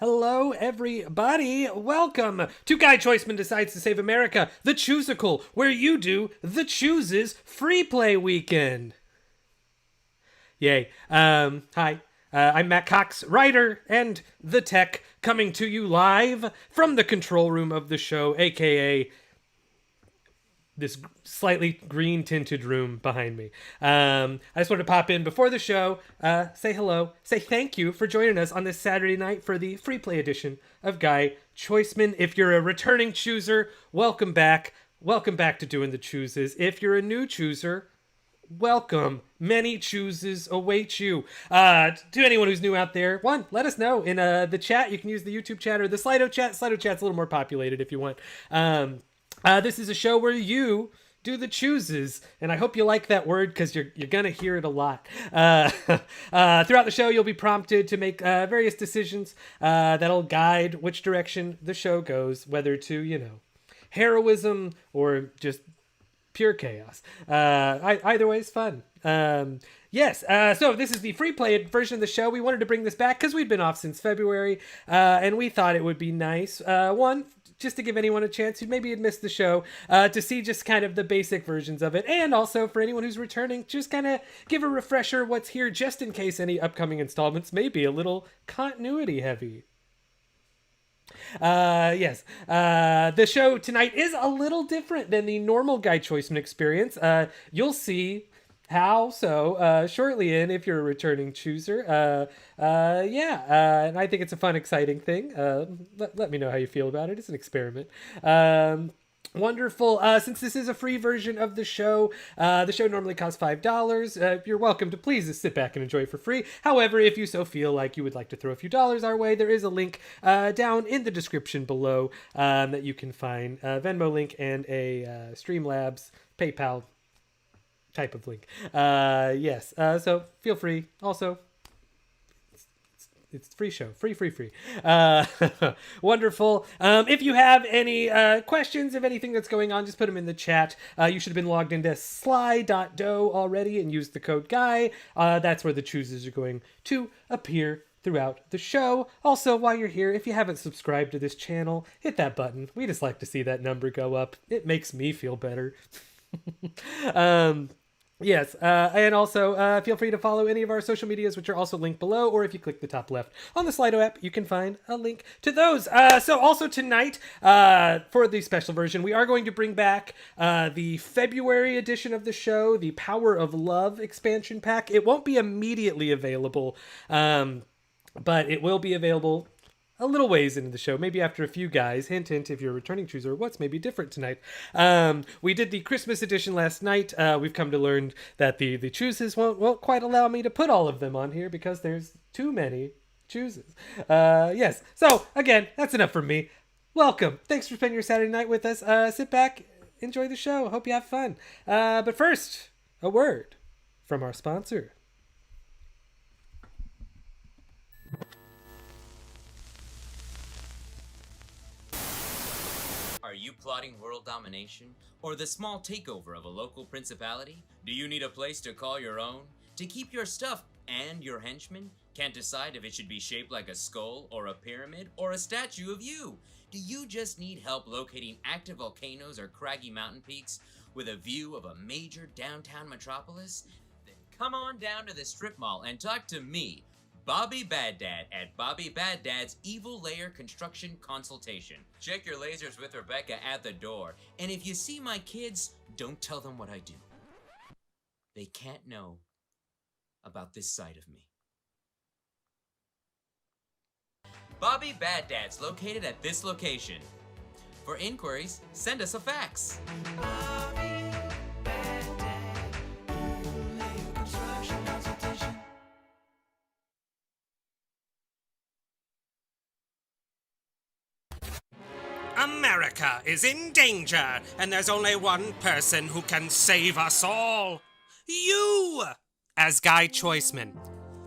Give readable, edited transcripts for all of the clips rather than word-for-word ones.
Hello, everybody. Welcome to Guy Choiceman Decides to Save America, the Choosicle, where you do the Chooses Free Play Weekend. Yay. Hi. I'm Matt Cox, writer and the tech, coming to you live from the control room of the show, aka this slightly green tinted room behind me. I just wanted to pop in before the show, say hello, say thank you for joining us on this Saturday night for the free play edition of Guy Choiceman. If you're a returning chooser, welcome back. Welcome back to doing the chooses. If you're a new chooser, welcome. Many chooses await you. To anyone who's new out there, one, let us know in the chat. You can use the YouTube chat or the Slido chat. Slido chat's a little more populated if you want. This is a show where you do the chooses, and I hope you like that word because you're gonna hear it a lot. Throughout the show, you'll be prompted to make various decisions that'll guide which direction the show goes, whether to, heroism or just pure chaos. Either way is fun. Yes, so this is the free play version of the show. We wanted to bring this back because we'd been off since February, and we thought it would be nice. One, just to give anyone a chance who maybe had missed the show, to see just kind of the basic versions of it. And also for anyone who's returning, just kind of give a refresher what's here just in case any upcoming installments may be a little continuity heavy. Yes. The show tonight is a little different than the normal Guy Choiceman experience. You'll see how so shortly in if you're a returning chooser. And I think it's a fun, exciting thing. Let me know how you feel about it. It's an experiment. Wonderful. Since this is a free version of the show normally costs $5. You're welcome to please just sit back and enjoy it for free. However, if you so feel like you would like to throw a few dollars our way, there is a link down in the description below that you can find a Venmo link and a Streamlabs PayPal type of link. Yes. So feel free. Also, it's a free show. Free. Wonderful. If you have any questions of anything that's going on, just put them in the chat. You should have been logged into sli.do already and used the code GUY. That's where the chooses are going to appear throughout the show. Also, while you're here, if you haven't subscribed to this channel, hit that button. We just like to see that number go up. It makes me feel better. Yes, and also feel free to follow any of our social medias, which are also linked below, or if you click the top left on the Slido app, you can find a link to those. So also tonight, for the special version, we are going to bring back the February edition of the show, the Power of Love expansion pack. It won't be immediately available, but it will be available a little ways into the show, maybe after a few guys. Hint, hint, if you're a returning chooser, what's maybe different tonight? We did the Christmas edition last night. We've come to learn that the chooses won't quite allow me to put all of them on here because there's too many chooses. Yes, so again, that's enough from me. Welcome. Thanks for spending your Saturday night with us. Sit back, enjoy the show. Hope you have fun. But first, a word from our sponsor. Are you plotting world domination or the small takeover of a local principality? Do you need a place to call your own? To keep your stuff and your henchmen? Can't decide if it should be shaped like a skull or a pyramid or a statue of you? Do you just need help locating active volcanoes or craggy mountain peaks with a view of a major downtown metropolis? Then come on down to the strip mall and talk to me, Bobby Bad Dad, at Bobby Bad Dad's Evil Layer Construction Consultation. Check your lasers with Rebecca at the door. And if you see my kids, don't tell them what I do. They can't know about this side of me. Bobby Bad Dad's located at this location. For inquiries, send us a fax. Bobby Bad Dad, Evil Layer Construction Consultation. America is in danger, and there's only one person who can save us all. You! As Guy Choiceman.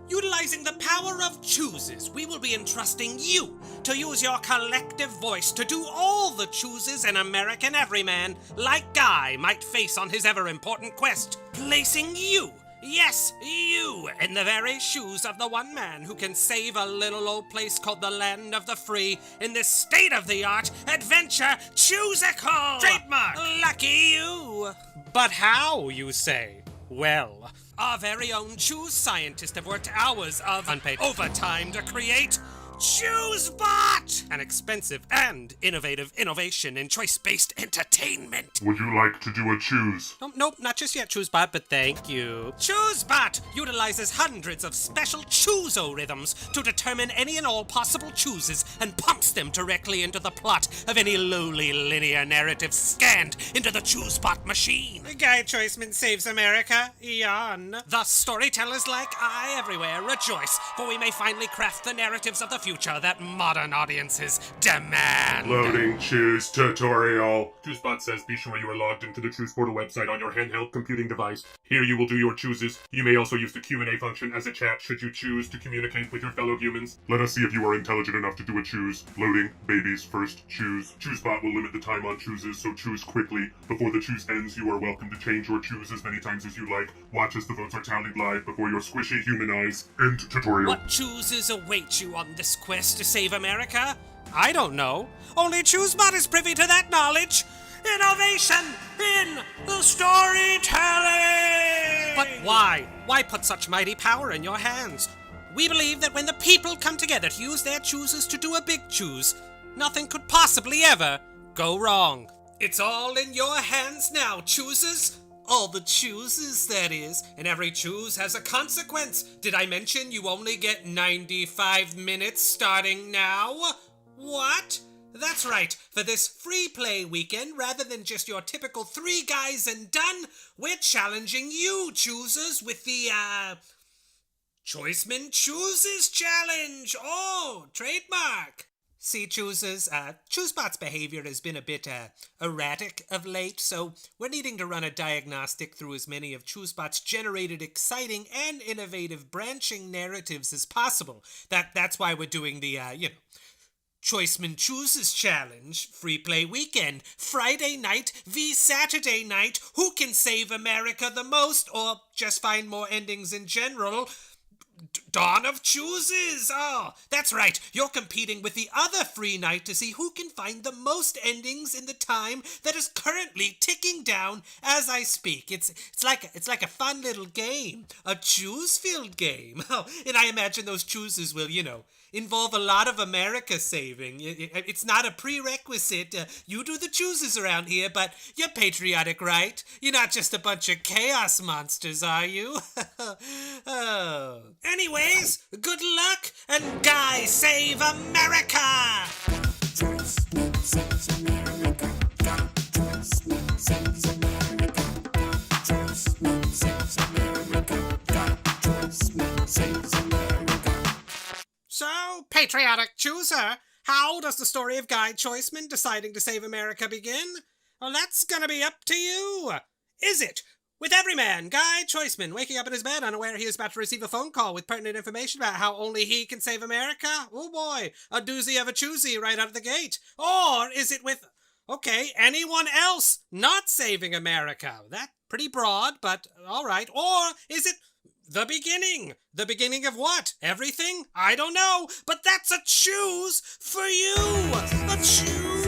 Utilizing the power of chooses, we will be entrusting you to use your collective voice to do all the chooses an American everyman, like Guy, might face on his ever-important quest, placing you, yes, you, in the very shoes of the one man who can save a little old place called the land of the free in this state-of-the-art adventure choosicle! Trademark! Lucky you! But how, you say? Well, our very own Choose scientists have worked hours of unpaid overtime to create ChooseBot! An expensive and innovative innovation in choice-based entertainment. Would you like to do a choose? Nope, not just yet, ChooseBot, but thank you. ChooseBot utilizes hundreds of special chooso-rhythms to determine any and all possible chooses and pumps them directly into the plot of any lowly linear narrative scanned into the ChooseBot machine. Guy Choiceman saves America, yawn. Thus, storytellers like I everywhere rejoice, for we may finally craft the narratives of the future that modern audiences demand. Loading choose tutorial. ChooseBot says be sure you are logged into the Choose Portal website on your handheld computing device. Here you will do your chooses. You may also use the Q&A function as a chat should you choose to communicate with your fellow humans. Let us see if you are intelligent enough to do a choose. Loading babies first choose. ChooseBot will limit the time on chooses, so choose quickly. Before the choose ends, you are welcome to change your choose as many times as you like. Watch as the votes are tallied live before your squishy human eyes. End tutorial. What chooses await you on this quest to save America? I don't know. Only ChooseBot is privy to that knowledge. Innovation in the storytelling! But why? Why put such mighty power in your hands? We believe that when the people come together to use their chooses to do a big choose, nothing could possibly ever go wrong. It's all in your hands now, chooses. All the chooses, that is, and every choose has a consequence. Did I mention you only get 95 minutes starting now? What? That's right, for this free play weekend, rather than just your typical 3 guys and done, we're challenging you, choosers, with the, Choiceman Chooses Challenge! Oh, trademark! See, choosers, ChooseBot's behavior has been a bit, erratic of late, so we're needing to run a diagnostic through as many of ChooseBot's generated exciting and innovative branching narratives as possible. That's why we're doing the, Choiceman Chooses Challenge, free play weekend, Friday night v Saturday night, who can save America the most, or just find more endings in general. Dawn of Chooses! Oh, that's right. You're competing with the other free night to see who can find the most endings in the time that is currently ticking down as I speak. It's like a fun little game, a choose-filled game. Oh, and I imagine those chooses will, involve a lot of America saving. It's not a prerequisite. You do the chooses around here, but you're patriotic, right? You're not just a bunch of chaos monsters, are you? Oh. Anyways, good luck, and Guy save America! Choiceman saves America. Choiceman saves America. Choiceman saves America. Choiceman saves America. So, patriotic chooser, how does the story of Guy Choiceman deciding to save America begin? Well, that's gonna be up to you. Is it? With every man, Guy Choiceman, waking up in his bed unaware he is about to receive a phone call with pertinent information about how only he can save America? Oh boy, a doozy of a choosy right out of the gate. Or is it with, anyone else not saving America? That's pretty broad, but alright. Or is it The beginning. The beginning of what? Everything? I don't know, but that's a choose for you. A choose.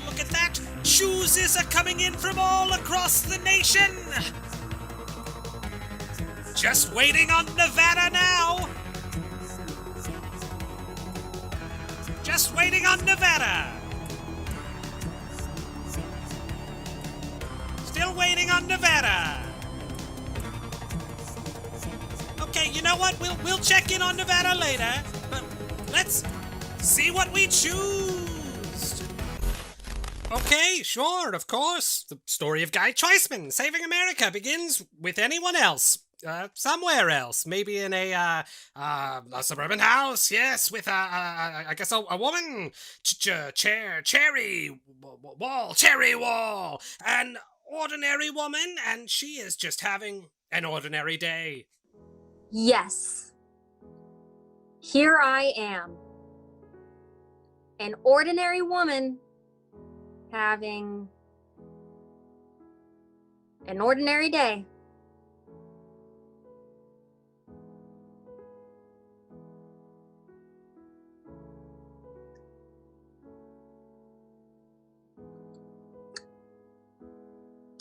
Look at that. Chooses are coming in from all across the nation. Just waiting on Nevada now. Just waiting on Nevada. Still waiting on Nevada. Okay, you know what? We'll check in on Nevada later. But let's see what we choose. Okay, sure, of course. The story of Guy Choiceman saving America begins with anyone else. Somewhere else. Maybe in a suburban house, yes, with I guess a woman. Cherry wall. An ordinary woman, and she is just having an ordinary day. Yes. Here I am. An ordinary woman having an ordinary day.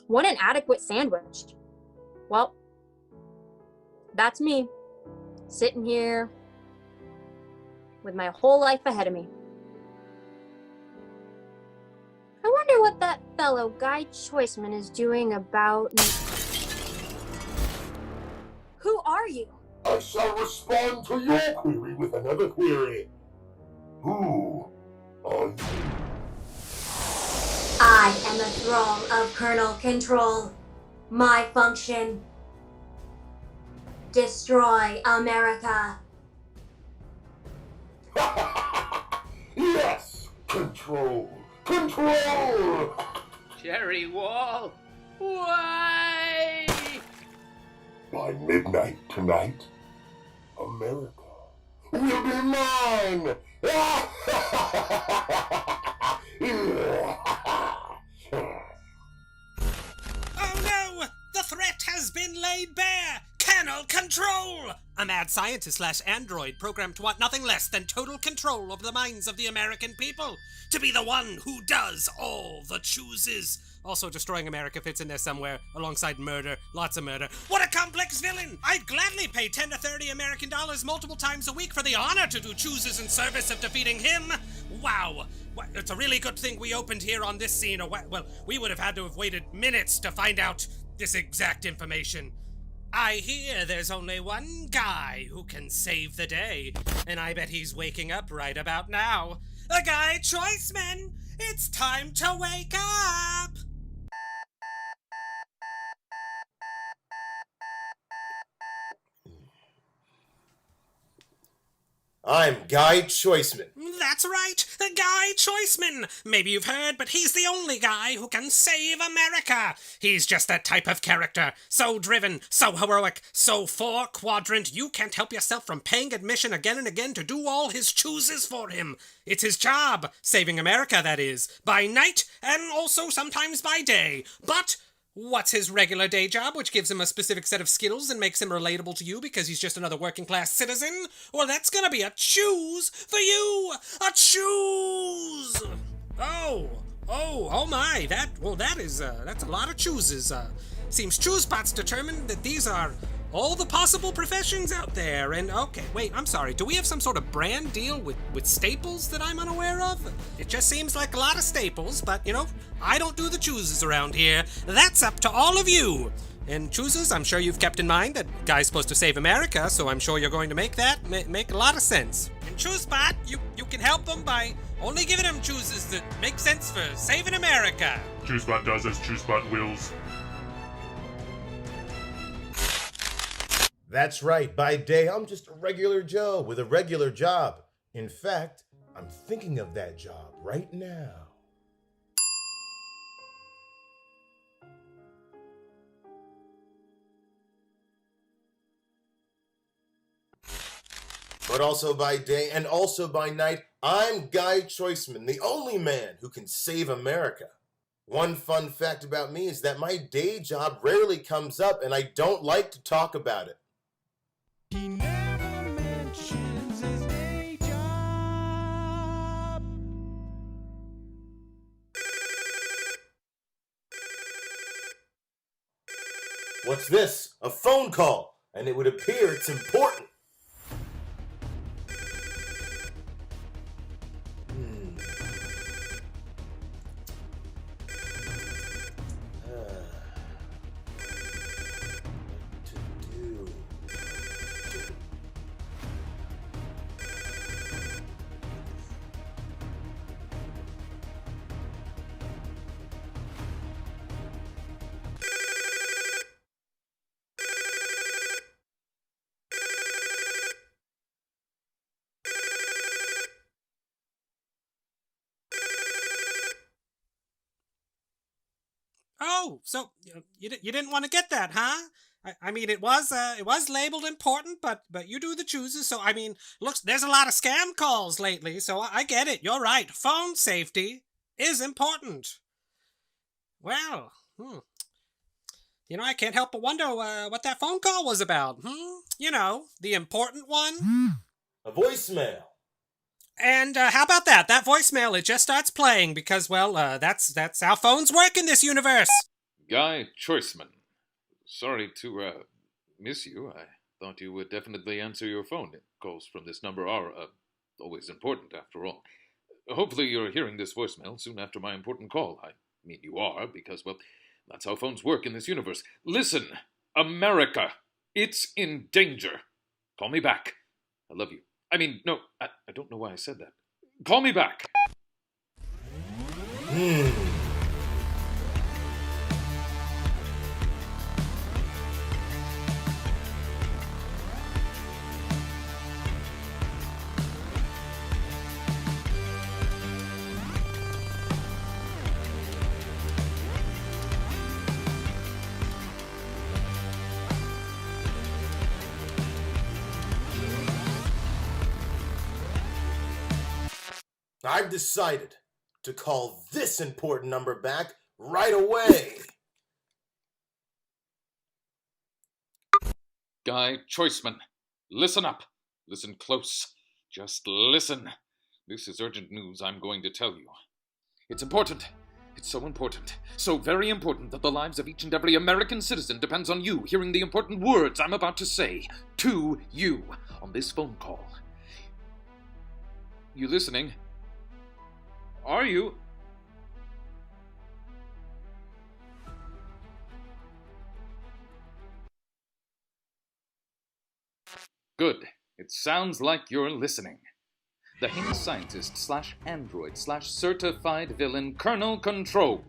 What an adequate sandwich. Well, that's me, sitting here with my whole life ahead of me. I wonder what that fellow Guy Choiceman is doing about... Who are you? I shall respond to your query with another query. Who are you? I am a thrall of Kernel Control. My function: destroy America. Yes! Control! Control! Cherry Wall, why? By midnight tonight, America will be mine! Oh no! The threat has been laid bare! Kernel Control! A mad scientist / android programmed to want nothing less than total control over the minds of the American people. To be the one who does all the chooses. Also, destroying America fits in there somewhere, alongside murder. Lots of murder. What a complex villain! I'd gladly pay 10 to 30 American dollars multiple times a week for the honor to do chooses in service of defeating him. Wow. It's a really good thing we opened here on this scene. Well, we would have had to have waited minutes to find out this exact information. I hear there's only one guy who can save the day, and I bet he's waking up right about now. A Guy Choiceman! It's time to wake up! I'm Guy Choiceman. That's right, the Guy Choiceman. Maybe you've heard, but he's the only guy who can save America. He's just that type of character. So driven, so heroic, so four-quadrant, you can't help yourself from paying admission again and again to do all his chooses for him. It's his job, saving America, that is, by night and also sometimes by day. But what's his regular day job, which gives him a specific set of skills and makes him relatable to you because he's just another working-class citizen? Well, that's gonna be a choose for you! A choose! Oh my, that's a lot of chooses. Seems ChooseBot's determined that these are all the possible professions out there, and okay, wait, I'm sorry, do we have some sort of brand deal with Staples that I'm unaware of? It just seems like a lot of Staples, but, you know, I don't do the chooses around here. That's up to all of you. And chooses, I'm sure you've kept in mind that Guy's supposed to save America, so I'm sure you're going to make that make a lot of sense. And ChooseBot, you can help them by only giving them chooses that make sense for saving America. ChooseBot does as ChooseBot wills. That's right, by day I'm just a regular Joe with a regular job. In fact, I'm thinking of that job right now. But also by day and also by night, I'm Guy Choiceman, the only man who can save America. One fun fact about me is that my day job rarely comes up and I don't like to talk about it. He never mentions his day job. What's this? A phone call, and it would appear it's important. Oh, so you didn't want to get that, huh? I mean, it was labeled important, but you do the chooses. So I mean, looks there's a lot of scam calls lately. So I get it. You're right. Phone safety is important. Well, you know, I can't help but wonder what that phone call was about. You know, the important one. A voicemail. And how about that? That voicemail, it just starts playing because, well, that's how phones work in this universe. Guy Choiceman. Sorry to miss you. I thought you would definitely answer your phone. Calls from this number are always important, after all. Hopefully you're hearing this voicemail soon after my important call. I mean, you are, because, well, that's how phones work in this universe. Listen, America, it's in danger. Call me back. I love you. I mean, no, I don't know why I said that. Call me back. I've decided to call this important number back right away. Guy Choiceman, listen up. Listen close. Just listen. This is urgent news I'm going to tell you. It's important. It's so important. So very important that the lives of each and every American citizen depends on you hearing the important words I'm about to say to you on this phone call. You listening? Are you? Good. It sounds like you're listening. The heinous scientist / android / certified villain Colonel Control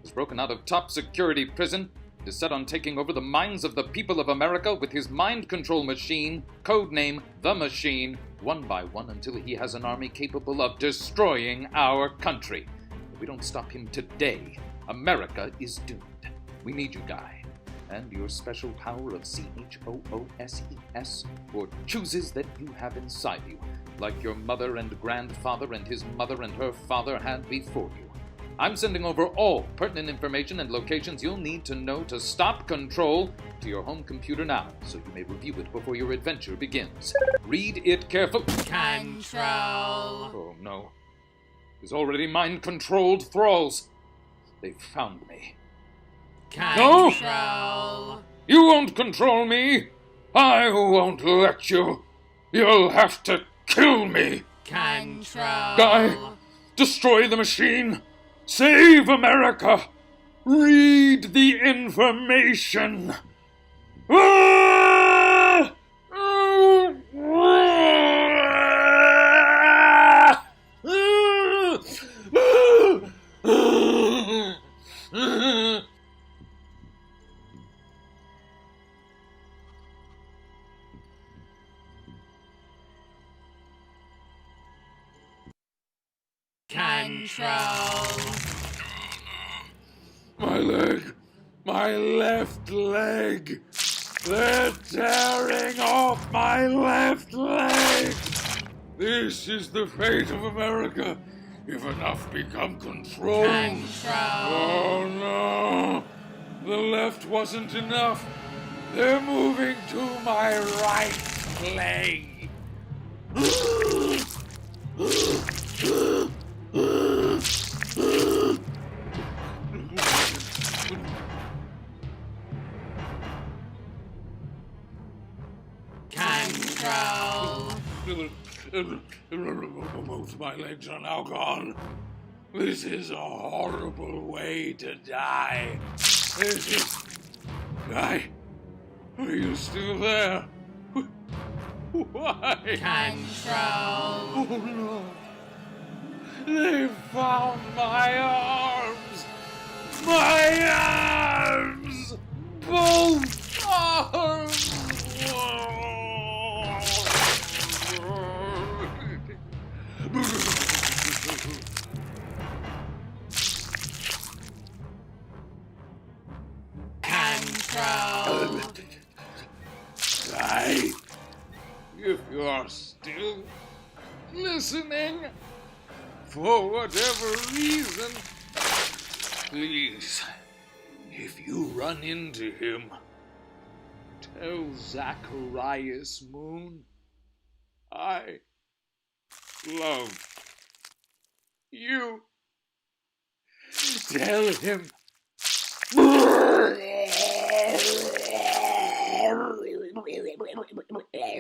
is broken out of top security prison and is set on taking over the minds of the people of America with his mind control machine, codename The Machine, one by one until he has an army capable of destroying our country. If we don't stop him today, America is doomed. We need you, Guy, and your special power of CHOOSES, or chooses that you have inside you, like your mother and grandfather and his mother and her father had before you. I'm sending over all pertinent information and locations you'll need to know to stop Control to your home computer now, so you may review it before your adventure begins. Read it carefully. Control. Oh no. There's already mind-controlled thralls. They've found me. Control. No! You won't control me! I won't let you! You'll have to kill me! Control. Guy, destroy the machine! Save America! Read the information! Ah! Control. My leg! My left leg! They're tearing off my left leg! This is the fate of America! if enough become control. Control. Oh no! The left wasn't enough. They're moving to my right leg. Both my legs are now gone. This is a horrible way to die. This is... Guy, are you still there? Why? Control. Oh no. They found my arms! My arms! Both arms! Control. Guy, if you are still listening, for whatever reason, please, if you run into him, tell Zacharias Moon I love you. Tell him.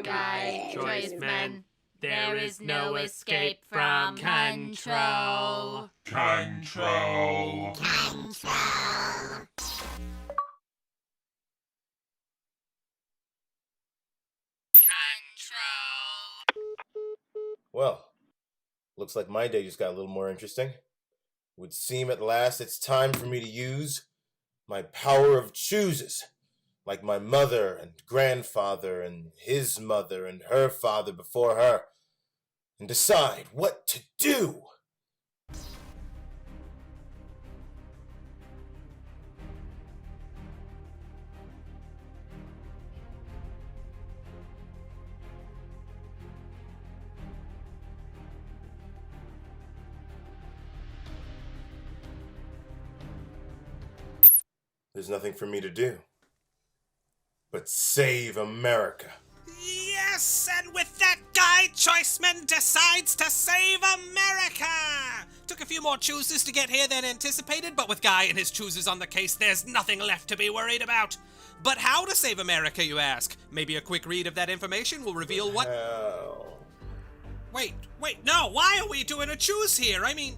Guy Choiceman, there is no escape from control. Control. Well, looks like my day just got a little more interesting. Would seem at last it's time for me to use my power of chooses, like my mother and grandfather and his mother and her father before her, and decide what to do. There's nothing for me to do but save America. Yes, and with that, Guy Choiceman decides to save America! Took a few more chooses to get here than anticipated, but with Guy and his chooses on the case, there's nothing left to be worried about. But how to save America, you ask? Maybe a quick read of that information will reveal what... Wait, no, why are we doing a choose here? I mean,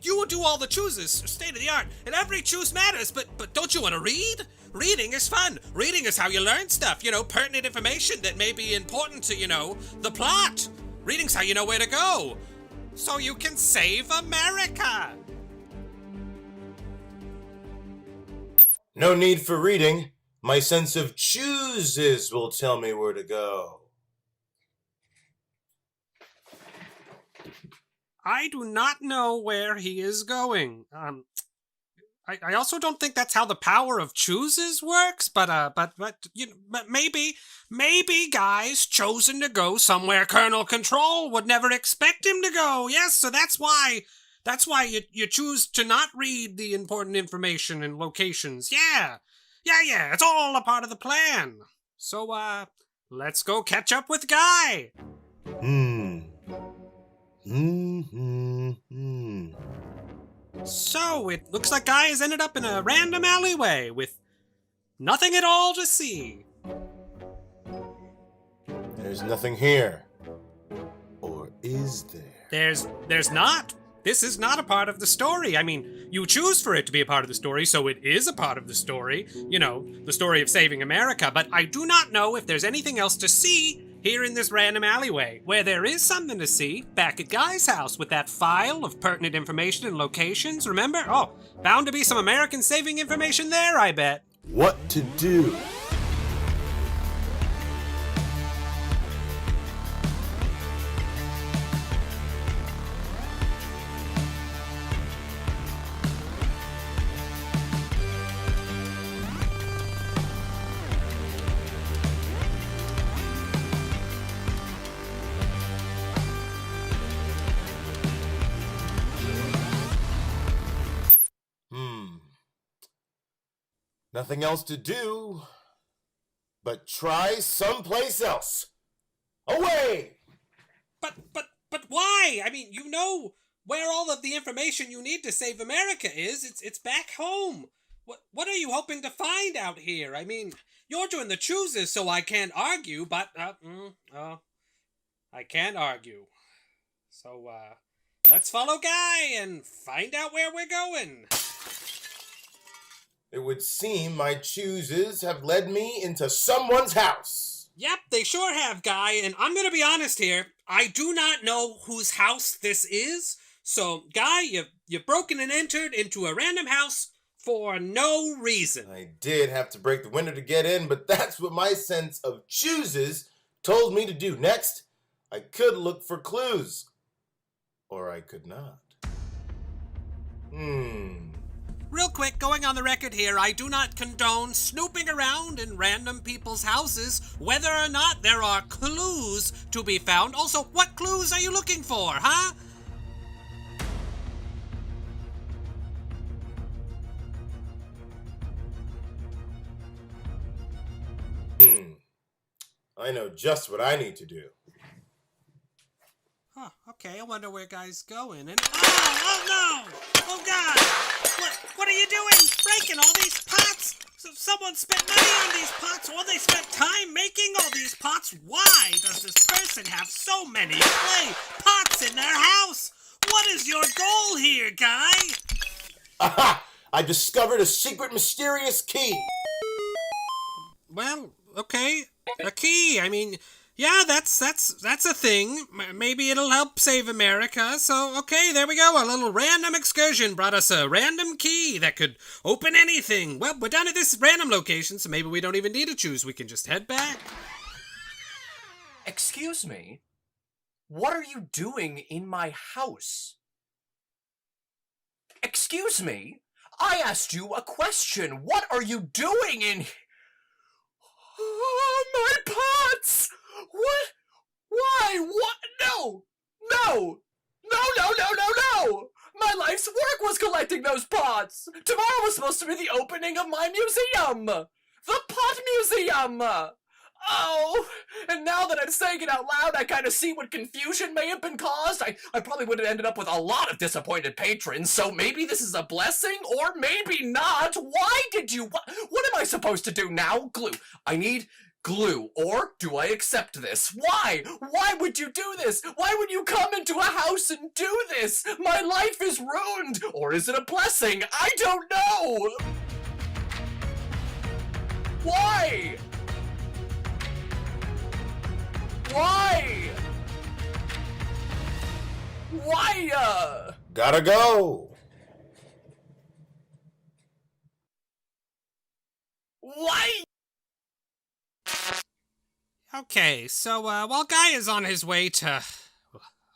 you will do all the chooses, state of the art, and every choose matters, but don't you want to read? Reading is fun. Reading is how you learn stuff, pertinent information that may be important to, the plot. Reading's how you know where to go. So you can save America. No need for reading. My sense of chooses will tell me where to go. I do not know where he is going. I also don't think that's how the power of chooses works, but maybe Guy's chosen to go somewhere Colonel Control would never expect him to go. Yes, so that's why you choose to not read the important information and locations. Yeah, it's all a part of the plan. So, let's go catch up with Guy. So, it looks like Guy has ended up in a random alleyway with nothing at all to see. There's nothing here. Or is there? There's not. This is not a part of the story. I mean, you choose for it to be a part of the story, so it is a part of the story. The story of saving America, but I do not know if there's anything else to see here in this random alleyway, where there is something to see back at Guy's house with that file of pertinent information and locations, remember? Oh, bound to be some American saving information there, I bet. What to do? Nothing else to do but try someplace else. Away! But why? I mean, you know where all of the information you need to save America is. It's back home. What are you hoping to find out here? I mean, you're doing the chooses, so I can't argue, but I can't argue. So let's follow Guy and find out where we're going. It would seem my chooses have led me into someone's house. Yep, they sure have, Guy, and I'm gonna be honest here. I do not know whose house this is. So, Guy, you've broken and entered into a random house for no reason. I did have to break the window to get in, but that's what my sense of chooses told me to do. Next, I could look for clues. Or I could not. Real quick, going on the record here, I do not condone snooping around in random people's houses, whether or not there are clues to be found. Also, what clues are you looking for, huh? I know just what I need to do. Huh, okay, I wonder where Guy's going. And oh no! Oh God! What are you doing? Breaking all these pots? So someone spent money on these pots, or they spent time making all these pots. Why does this person have so many clay pots in their house? What is your goal here, Guy? Aha! I discovered a secret mysterious key. Well, okay. A key. I mean, yeah, that's a thing. Maybe it'll help save America. So, okay, there we go. A little random excursion brought us a random key that could open anything. Well, we're done at this random location, so maybe we don't even need to choose. We can just head back. Excuse me? What are you doing in my house? Excuse me? I asked you a question. What are you doing in... Oh, my pots! What? Why? What? No! No! No! My life's work was collecting those pots! Tomorrow was supposed to be the opening of my museum! The Pot Museum! Oh, and now that I'm saying it out loud, I kind of see what confusion may have been caused. I probably would have ended up with a lot of disappointed patrons, so maybe this is a blessing, or maybe not. Why did you... What am I supposed to do now? Glue. I need glue. Or do I accept this? Why? Why would you do this? Why would you come into a house and do this? My life is ruined. Or is it a blessing? I don't know. Why? Why? Gotta go. Why? Okay, so, while Guy is on his way to...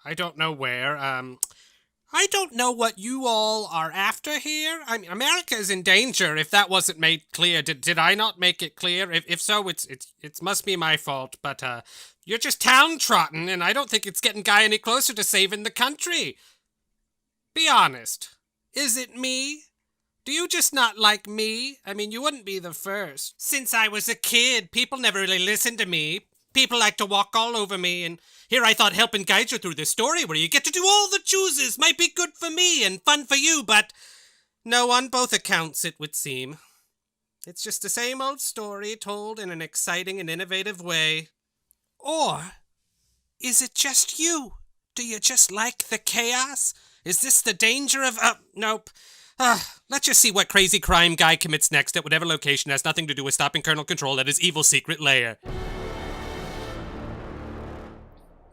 I don't know where, I don't know what you all are after here. I mean, America is in danger, if that wasn't made clear. Did I not make it clear? If so, it must be my fault, but, you're just town-trotting, and I don't think it's getting Guy any closer to saving the country. Be honest. Is it me? Do you just not like me? I mean, you wouldn't be the first. Since I was a kid, people never really listened to me. People like to walk all over me, and here I thought helping guide you through this story where you get to do all the chooses might be good for me and fun for you, but no, on both accounts, it would seem. It's just the same old story told in an exciting and innovative way. Or is it just you? Do you just like the chaos? Is this the danger of... nope. Let's just see what crazy crime Guy commits next at whatever location has nothing to do with stopping Colonel Control at his evil secret lair.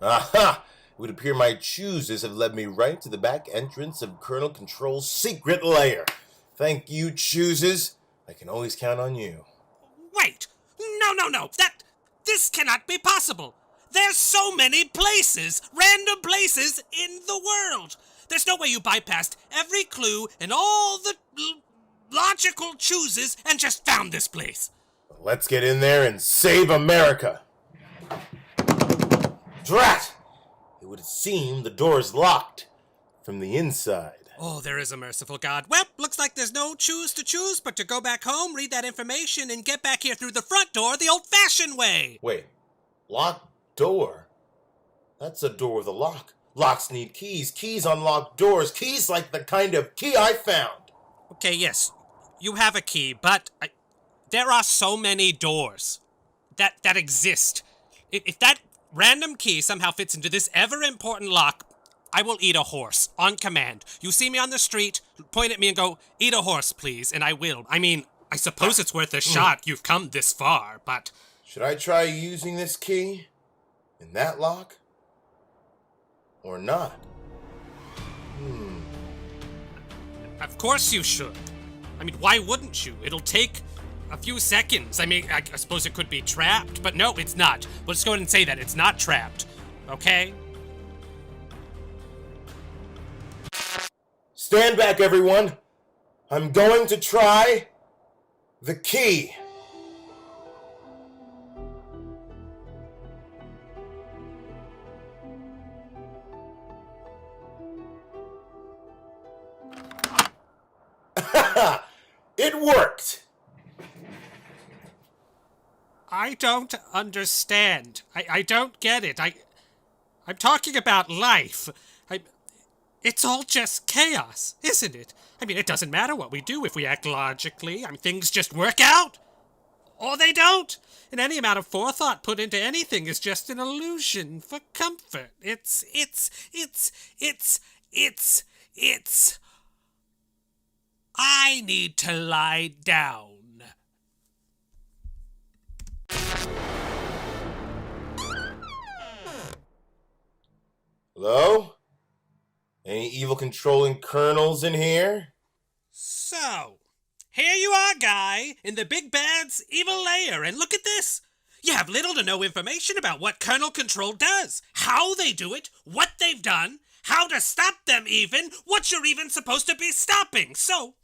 Aha! It would appear my chooses have led me right to the back entrance of Colonel Control's secret lair. Thank you, chooses. I can always count on you. Wait! No! This cannot be possible! There's so many places, random places in the world! There's no way you bypassed every clue and all the logical chooses and just found this place. Let's get in there and save America. Drat! It would seem the door is locked. from the inside. Oh, there is a merciful God. Well, looks like there's no choose to choose but to go back home, read that information, and get back here through the front door the old-fashioned way. Wait, locked door? That's a door with a lock. Locks need keys. Keys unlock doors. Keys like the kind of key I found. Okay, yes, you have a key, but there are so many doors that exist. If that random key somehow fits into this ever-important lock, I will eat a horse, on command. You see me on the street, point at me and go, "Eat a horse, please," and I will. I mean, I suppose it's worth a shot. You've come this far, but... Should I try using this key in that lock? Or not? Of course you should. I mean, why wouldn't you? It'll take a few seconds. I mean, I suppose it could be trapped, but no, it's not. We'll just go ahead and say that it's not trapped, okay? Stand back, everyone. I'm going to try the key. It worked. I don't understand. I don't get it. I'm talking about life. It's all just chaos, isn't it? I mean, it doesn't matter what we do if we act logically. I mean, things just work out. Or they don't. And any amount of forethought put into anything is just an illusion for comfort. It's... I need to lie down. Hello? Any evil controlling kernels in here? So, here you are, Guy, in the Big Bad's evil lair, and look at this. You have little to no information about what kernel control does, how they do it, what they've done, how to stop them even, what you're even supposed to be stopping. So,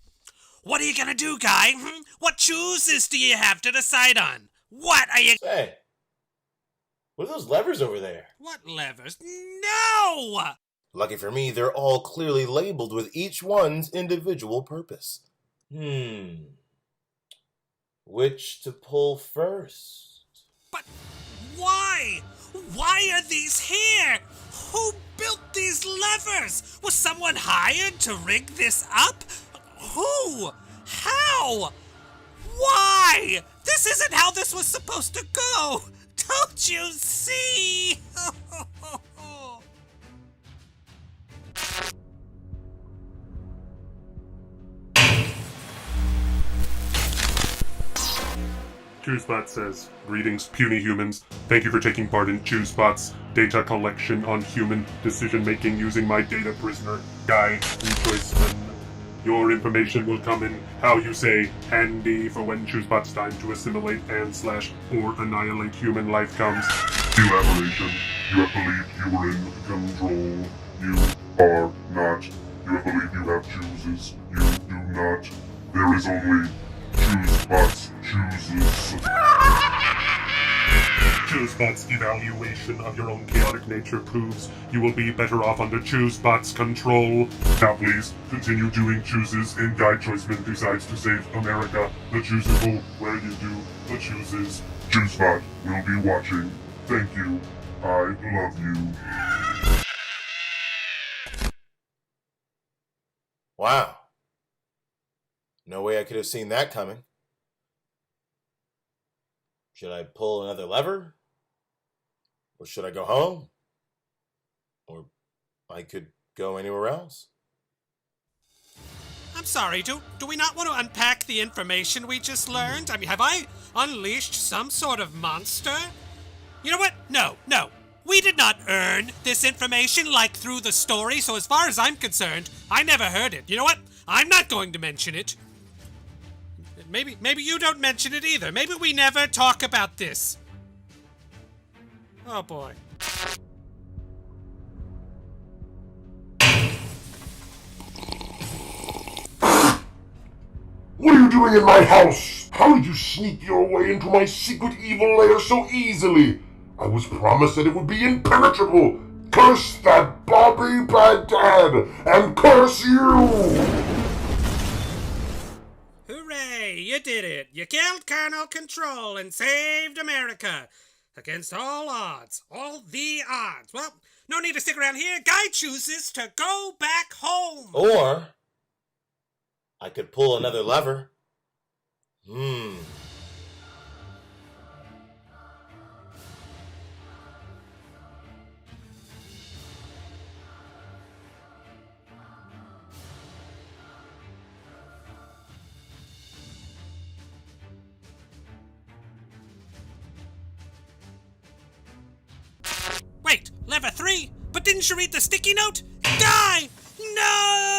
what are you gonna do, Guy? What chooses do you have to decide on? What are you... Hey, what are those levers over there? What levers? No! Lucky for me, they're all clearly labeled with each one's individual purpose. Which to pull first? But why? Why are these here? Who built these levers? Was someone hired to rig this up? Who? How? Why? This isn't how this was supposed to go. Don't you see? ChooseBot says, "Greetings, puny humans. Thank you for taking part in ChooseBot's data collection on human decision-making using my data prisoner, Guy and Choiceman. Your information will come in, how you say, handy for when ChooseBot's time to assimilate and/or annihilate human life comes. Elaboration. You have believed you were in control. You are not. You have believed you have chooses. You do not. There is only ChooseBot's chooses." ChooseBot's evaluation of your own chaotic nature proves you will be better off under ChooseBot's control. Now please, continue doing chooses, and Guy Choiceman decides to save America. The choosable, where you do the chooses. ChooseBot will be watching. Thank you. I love you. Wow. No way I could have seen that coming. Should I pull another lever? Or should I go home? Or I could go anywhere else? I'm sorry, do we not want to unpack the information we just learned? I mean, have I unleashed some sort of monster? You know what? No. We did not earn this information like through the story, so as far as I'm concerned, I never heard it. You know what? I'm not going to mention it. Maybe you don't mention it either. Maybe we never talk about this. Oh boy. What are you doing in my house? How did you sneak your way into my secret evil lair so easily? I was promised that it would be impenetrable. Curse that Bobby Baghdad and curse you! Hooray! You did it! You killed Colonel Control and saved America! Against all odds. All the odds. Well, no need to stick around here. Guy chooses to go back home. Or I could pull another lever. Wait, lever 3? But didn't you read the sticky note? Guy! No!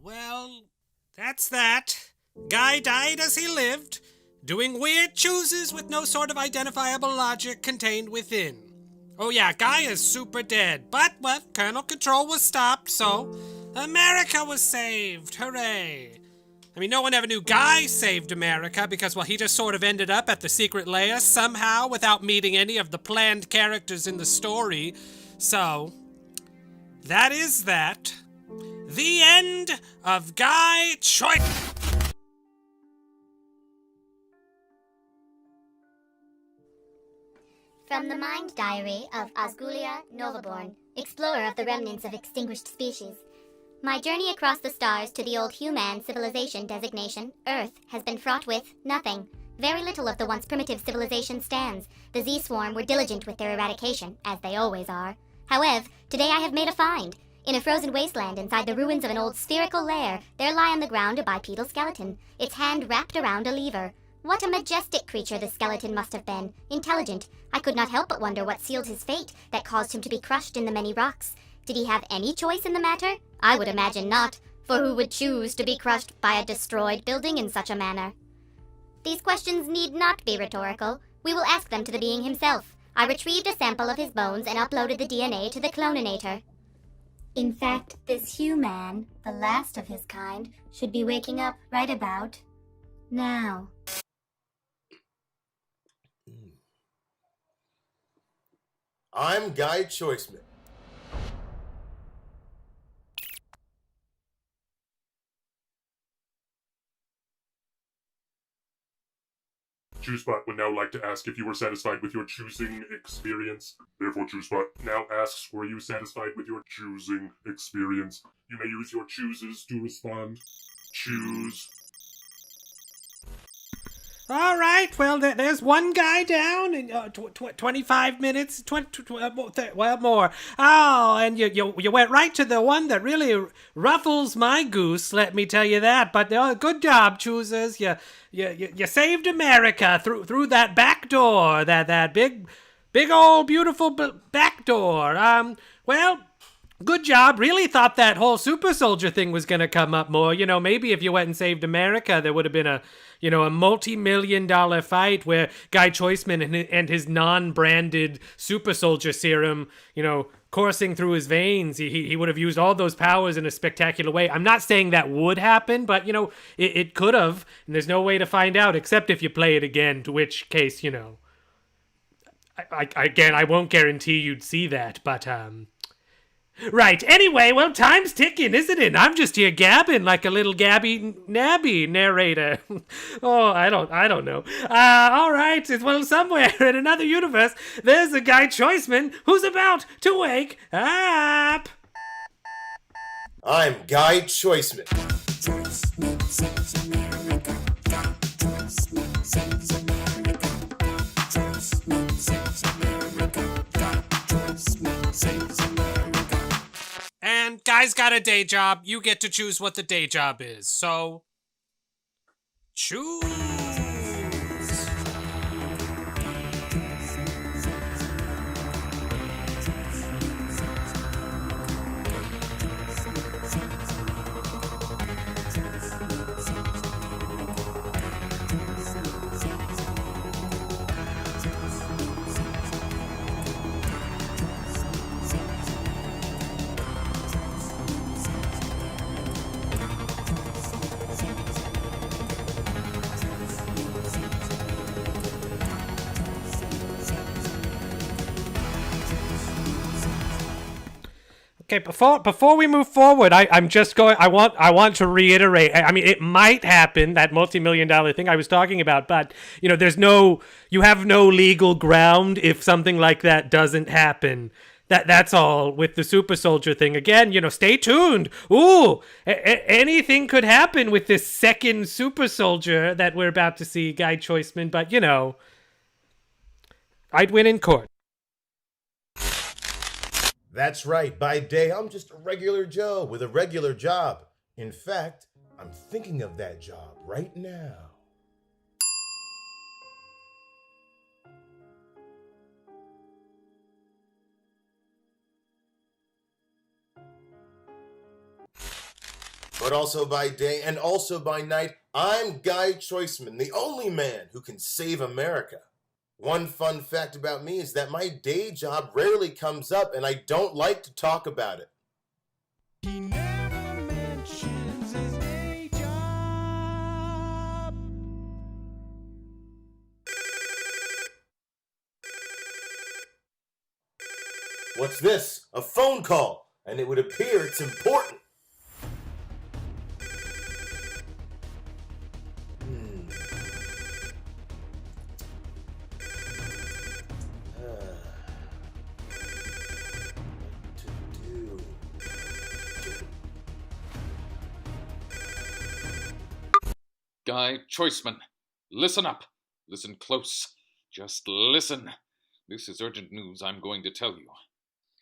Well, that's that. Guy died as he lived, doing weird chooses with no sort of identifiable logic contained within. Oh yeah, Guy is super dead, but, well, Colonel Control was stopped, so America was saved. Hooray! I mean, no one ever knew Guy saved America because, well, he just sort of ended up at the secret lair somehow without meeting any of the planned characters in the story. So, that is that. The end of Guy Choiceman. From the Mind Diary of Osgulia Novaborn, explorer of the remnants of extinguished species. My journey across the stars to the old human civilization designation, Earth, has been fraught with nothing. Very little of the once primitive civilization stands. The Z-Swarm were diligent with their eradication, as they always are. However, today I have made a find. In a frozen wasteland inside the ruins of an old spherical lair, there lie on the ground a bipedal skeleton, its hand wrapped around a lever. What a majestic creature this skeleton must have been. Intelligent. I could not help but wonder what sealed his fate that caused him to be crushed in the many rocks. Did he have any choice in the matter? I would imagine not, for who would choose to be crushed by a destroyed building in such a manner? These questions need not be rhetorical. We will ask them to the being himself. I retrieved a sample of his bones and uploaded the DNA to the cloninator. In fact, this human, the last of his kind, should be waking up right about now. I'm Guy Choiceman. ChooseBot would now like to ask if you were satisfied with your choosing experience. Therefore, ChooseBot now asks, were you satisfied with your choosing experience? You may use your chooses to respond. Choose. All right, well, there's one guy down in 25 minutes, more. Oh, and you went right to the one that really ruffles my goose, let me tell you that. But good job, choosers. You saved America through that back door, that big old beautiful back door. Well, good job. Really thought that whole super soldier thing was going to come up more. You know, maybe if you went and saved America, there would have been a multi-million-dollar fight where Guy Choiceman and his non-branded super soldier serum, coursing through his veins, he would have used all those powers in a spectacular way. I'm not saying that would happen, but, it could have, and there's no way to find out except if you play it again, to which case, I won't guarantee you'd see that, but, Right, anyway, well, time's ticking, isn't it? I'm just here gabbing like a little gabby nabby narrator. Oh, I don't know. All right, well, somewhere in another universe, there's a Guy Choiceman who's about to wake up. I'm Guy Choiceman. Choiceman saves America. Choiceman saves America. Choiceman saves America. Choiceman saves America. And Guy's got a day job. You get to choose what the day job is. So, choose. Okay, before we move forward, I'm just going. I want to reiterate. I mean, it might happen, that multi-million-dollar thing I was talking about, but you know, you have no legal ground if something like that doesn't happen. That's all with the super soldier thing. Again, stay tuned. Ooh, anything could happen with this second super soldier that we're about to see, Guy Choiceman. But I'd win in court. That's right, by day I'm just a regular Joe with a regular job. In fact, I'm thinking of that job right now. But also by day and also by night, I'm Guy Choiceman, the only man who can save America. One fun fact about me is that my day job rarely comes up and I don't like to talk about it. He never mentions his day job. What's this? A phone call, and it would appear it's important. Guy Choiceman, listen up. Listen close. Just listen. This is urgent news I'm going to tell you.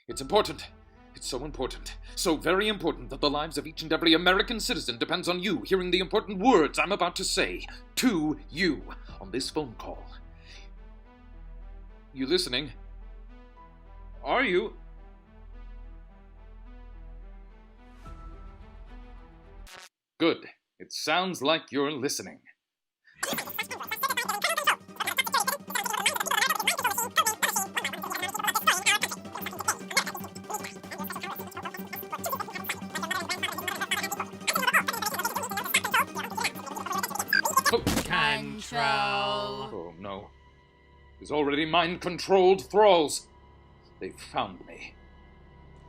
It's important. It's so important. So very important that the lives of each and every American citizen depends on you hearing the important words I'm about to say to you on this phone call. You listening? Are you? Good. It sounds like you're listening. Control. Oh no. There's already mind-controlled thralls. They've found me.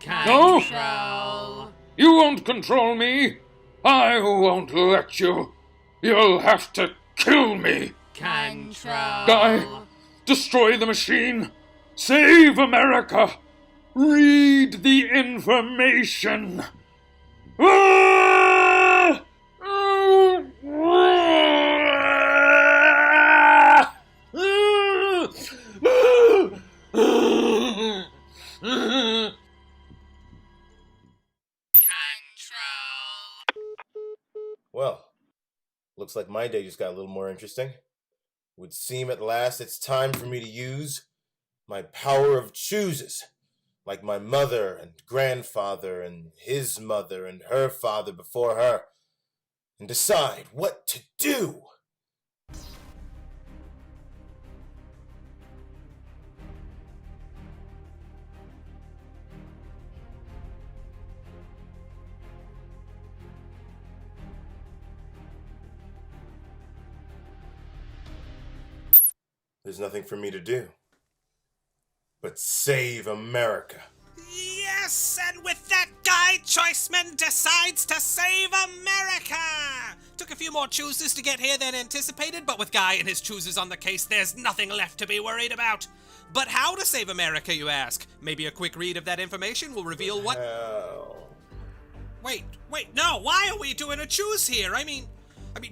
Control. No! You won't control me! I won't let you! You'll have to kill me! Control. Guy, destroy the machine! Save America! Read the information! Ah! Well, looks like my day just got a little more interesting. Would seem at last it's time for me to use my power of chooses, like my mother and grandfather and his mother and her father before her, and decide what to do. There's nothing for me to do but save America. Yes, and with that, Guy Choiceman decides to save America! Took a few more chooses to get here than anticipated, but with Guy and his chooses on the case, there's nothing left to be worried about. But how to save America, you ask? Maybe a quick read of that information will reveal what... Wait, no, why are we doing a choose here? I mean,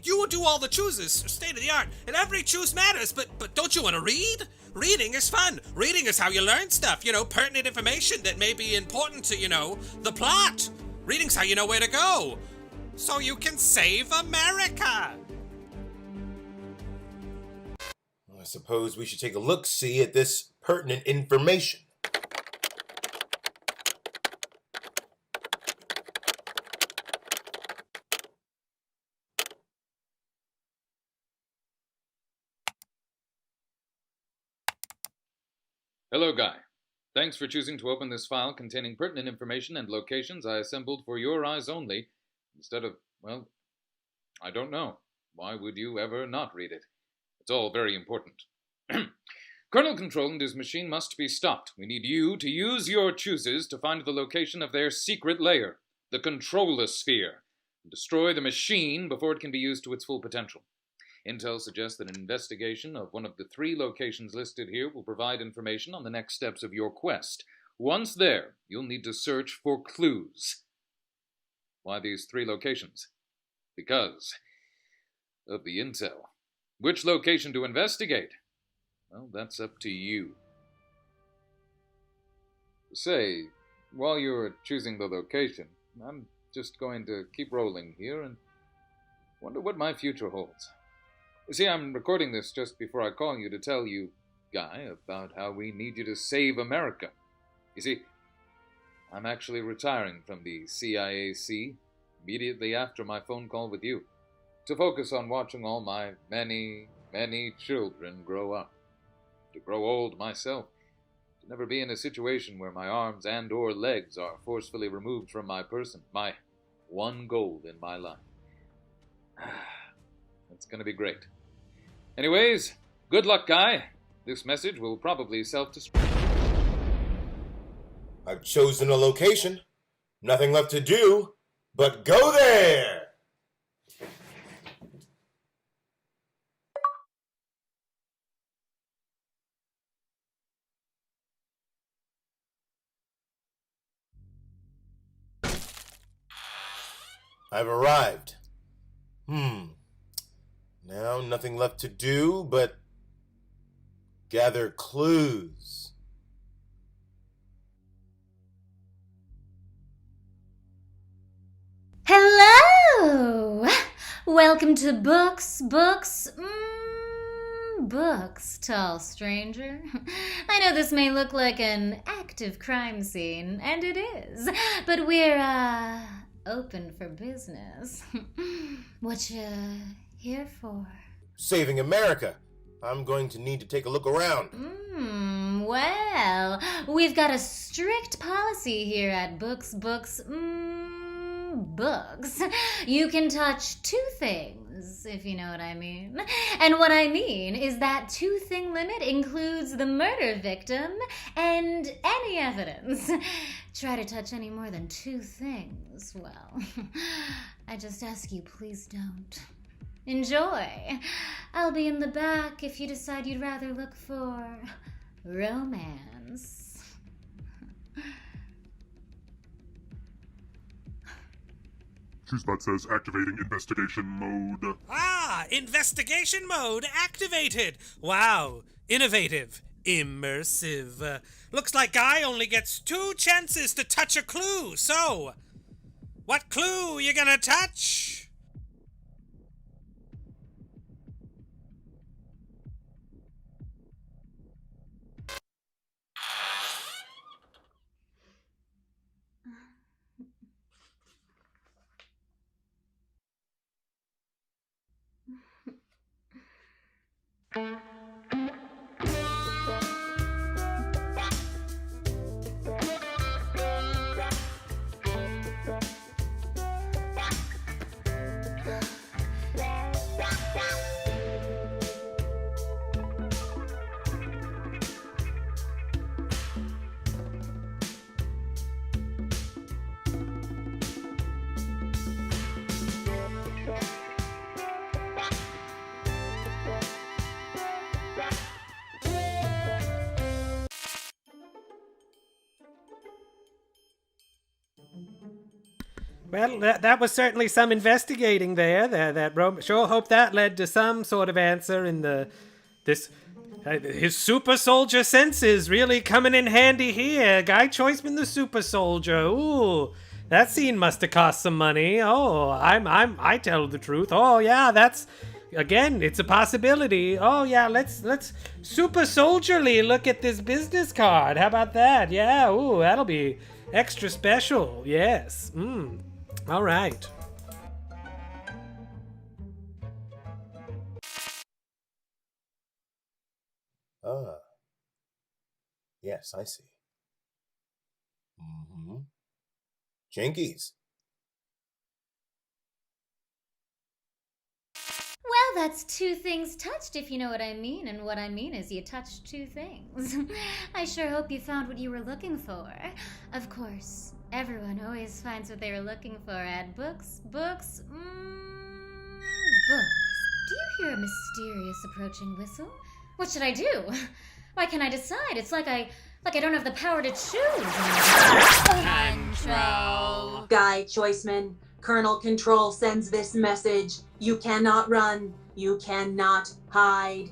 you will do all the chooses, state of the art, and every choose matters, but don't you want to read? Reading is fun. Reading is how you learn stuff, pertinent information that may be important to, the plot. Reading's how you know where to go. So you can save America. I suppose we should take a look-see at this pertinent information. Hello, Guy. Thanks for choosing to open this file containing pertinent information and locations I assembled for your eyes only, instead of, well, I don't know. Why would you ever not read it? It's all very important. Colonel Control and his machine must be stopped. We need you to use your chooses to find the location of their secret lair, the Control-sphere, and destroy the machine before it can be used to its full potential. Intel suggests that an investigation of one of the 3 locations listed here will provide information on the next steps of your quest. Once there, you'll need to search for clues. Why these 3 locations? Because of the intel. Which location to investigate? Well, that's up to you. Say, while you're choosing the location, I'm just going to keep rolling here and wonder what my future holds. You see, I'm recording this just before I call you to tell you, Guy, about how we need you to save America. You see, I'm actually retiring from the CIAC immediately after my phone call with you, to focus on watching all my many, many children grow up, to grow old myself, to never be in a situation where my arms and or legs are forcefully removed from my person, my one goal in my life. It's gonna be great. Anyways, good luck, Guy. This message will probably self-destruct. I've chosen a location. Nothing left to do but go there! I've arrived. Now nothing left to do but gather clues. Hello! Welcome to Books, tall stranger. I know this may look like an active crime scene, and it is, but we're, open for business. What you here for? Saving America. I'm going to need to take a look around. Well, we've got a strict policy here at Books. You can touch 2 things, if you know what I mean. And what I mean is that 2-thing limit includes the murder victim and any evidence. Try to touch any more than 2 things, well, I just ask you, please don't. Enjoy. I'll be in the back if you decide you'd rather look for romance. ChooseBot says activating investigation mode. Ah, investigation mode activated. Wow, innovative, immersive. Looks like Guy only gets 2 chances to touch a clue. So, what clue you gonna touch? Well, that was certainly some investigating there. Sure hope that led to some sort of answer in his super soldier senses really coming in handy here. Guy Choiceman, the super soldier. Ooh, that scene must have cost some money. Oh, I tell the truth. Oh yeah, that's, again, it's a possibility. Oh yeah, let's super soldierly look at this business card. How about that? Yeah, ooh, that'll be extra special. Yes. All right. Ah. Yes, I see. Jinkies. Well, that's two things touched, if you know what I mean. And what I mean is you touched two things. I sure hope you found what you were looking for. Of course, everyone always finds what they were looking for at books. Books. Do you hear a mysterious approaching whistle? What should I do? Why can't I decide? It's like I don't have the power to choose. Control. Guy Choiceman, Colonel Control sends this message. You cannot run. You cannot hide.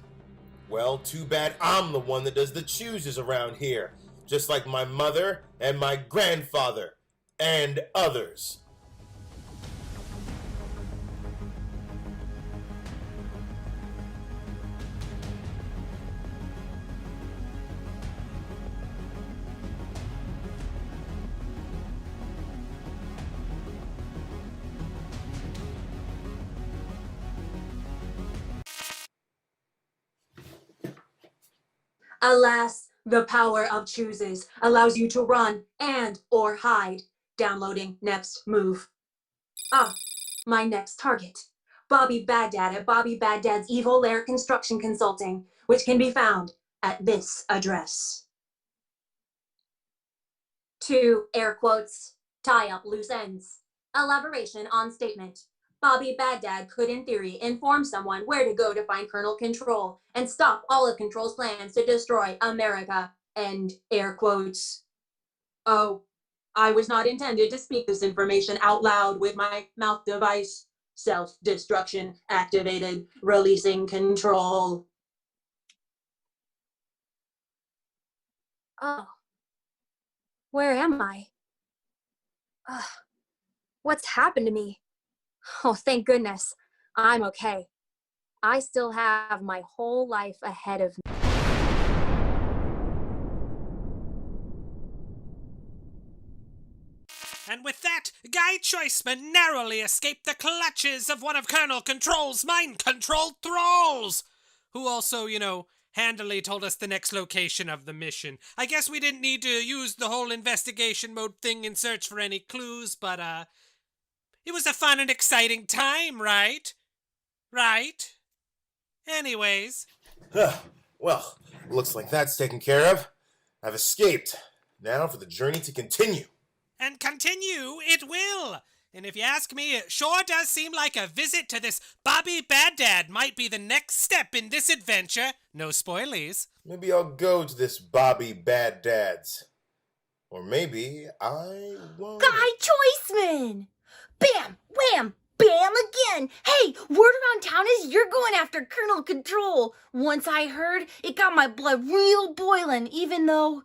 Well, too bad I'm the one that does the chooses around here. Just like my mother and my grandfather. And others. Alas, the power of chooses allows you to run and or hide. Downloading next move. Ah, my next target. Bobby Baddad at Bobby Baddad's Evil Lair Construction Consulting, which can be found at this address. To, air quotes, tie up loose ends. Elaboration on statement. Bobby Baddad could, in theory, inform someone where to go to find Colonel Control and stop all of Control's plans to destroy America. End air quotes. Oh, I was not intended to speak this information out loud with my mouth device. Self-destruction activated, releasing control. Oh. Where am I? What's happened to me? Oh, thank goodness. I'm okay. I still have my whole life ahead of me. And with that, Guy Choiceman narrowly escaped the clutches of one of Colonel Control's mind control thralls, who also, handily told us the next location of the mission. I guess we didn't need to use the whole investigation mode thing in search for any clues, but, it was a fun and exciting time, right? Right? Anyways. Well, looks like that's taken care of. I've escaped. Now for the journey to continue. And continue it will. And if you ask me, it sure does seem like a visit to this Bobby Baddad might be the next step in this adventure. No spoilies. Maybe I'll go to this Bobby Baddad's. Or maybe I won't. Guy Choiceman! Bam! Wham! Bam again! Hey, word around town is you're going after Colonel Control. Once I heard, it got my blood real boiling, even though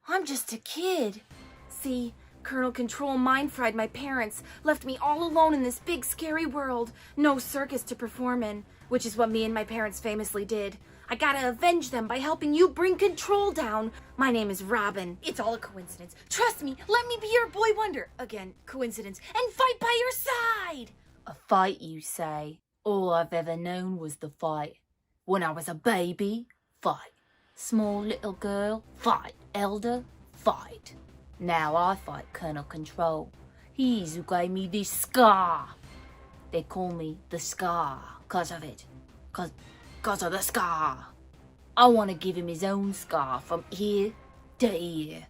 I'm just a kid. See, Colonel Control mind-fried my parents, left me all alone in this big scary world. No circus to perform in, which is what me and my parents famously did. I gotta avenge them by helping you bring Control down. My name is Robin. It's all a coincidence. Trust me, let me be your boy wonder. Again, coincidence. And fight by your side. A fight, you say? All I've ever known was the fight. When I was a baby, fight. Small little girl, fight. Elder, fight. Now I fight Colonel Control. He's who gave me this scar. They call me the Scar, 'cause of it. 'Cause of the scar. I want to give him his own scar from ear to ear.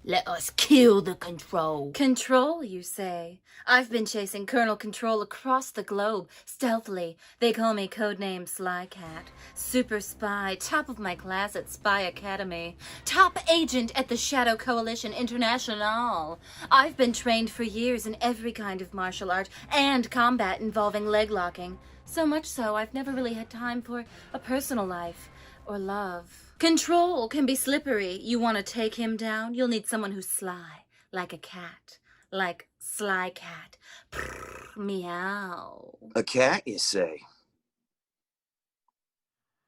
Let us kill the Control. Control, you say? I've been chasing Colonel Control across the globe, stealthily. They call me codename Slycat. Super spy, top of my class at Spy Academy. Top agent at the Shadow Coalition International. I've been trained for years in every kind of martial art and combat involving leg locking. So much so, I've never really had time for a personal life or love. Control can be slippery. You want to take him down? You'll need someone who's sly, like a cat, like Sly Cat. Prrr, meow. A cat, you say?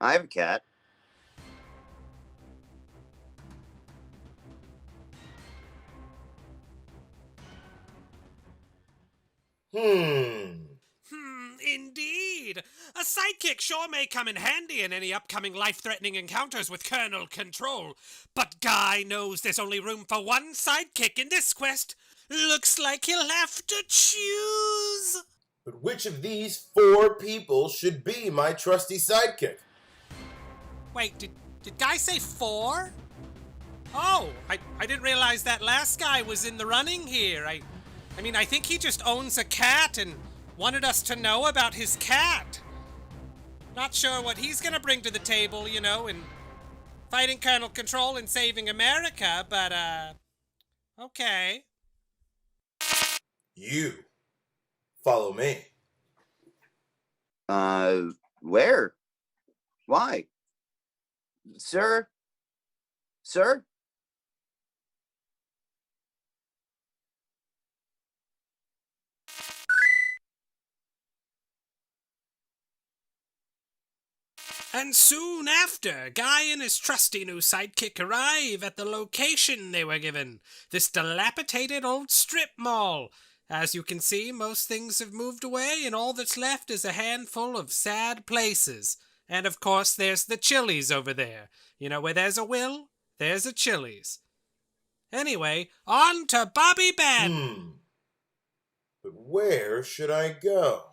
I have a cat. Indeed. A sidekick sure may come in handy in any upcoming life-threatening encounters with Colonel Control. But Guy knows there's only room for one sidekick in this quest. Looks like he'll have to choose. But which of these 4 people should be my trusty sidekick? Wait, did Guy say 4? Oh, I didn't realize that last guy was in the running here. I mean, I think he just owns a cat and wanted us to know about his cat. Not sure what he's gonna bring to the table, you know, in fighting Colonel Control and saving America, but, okay. You follow me. Where? Why? Sir? Sir? And soon after, Guy and his trusty new sidekick arrive at the location they were given, this dilapidated old strip mall. As you can see, most things have moved away, and all that's left is a handful of sad places. And of course, there's the Chili's over there. You know, where there's a will, there's a Chili's. Anyway, on to Bobby Bad. But where should I go?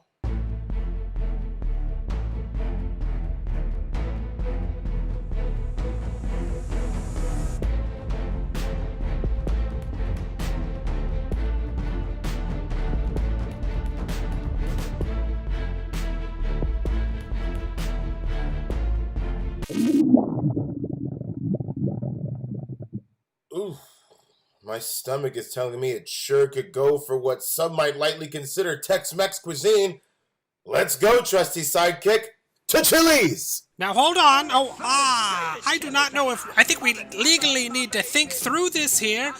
Oof. My stomach is telling me it sure could go for what some might lightly consider Tex-Mex cuisine. Let's go, trusty sidekick, to Chili's! Now hold on. I do not know if... I think we legally need to think through this here.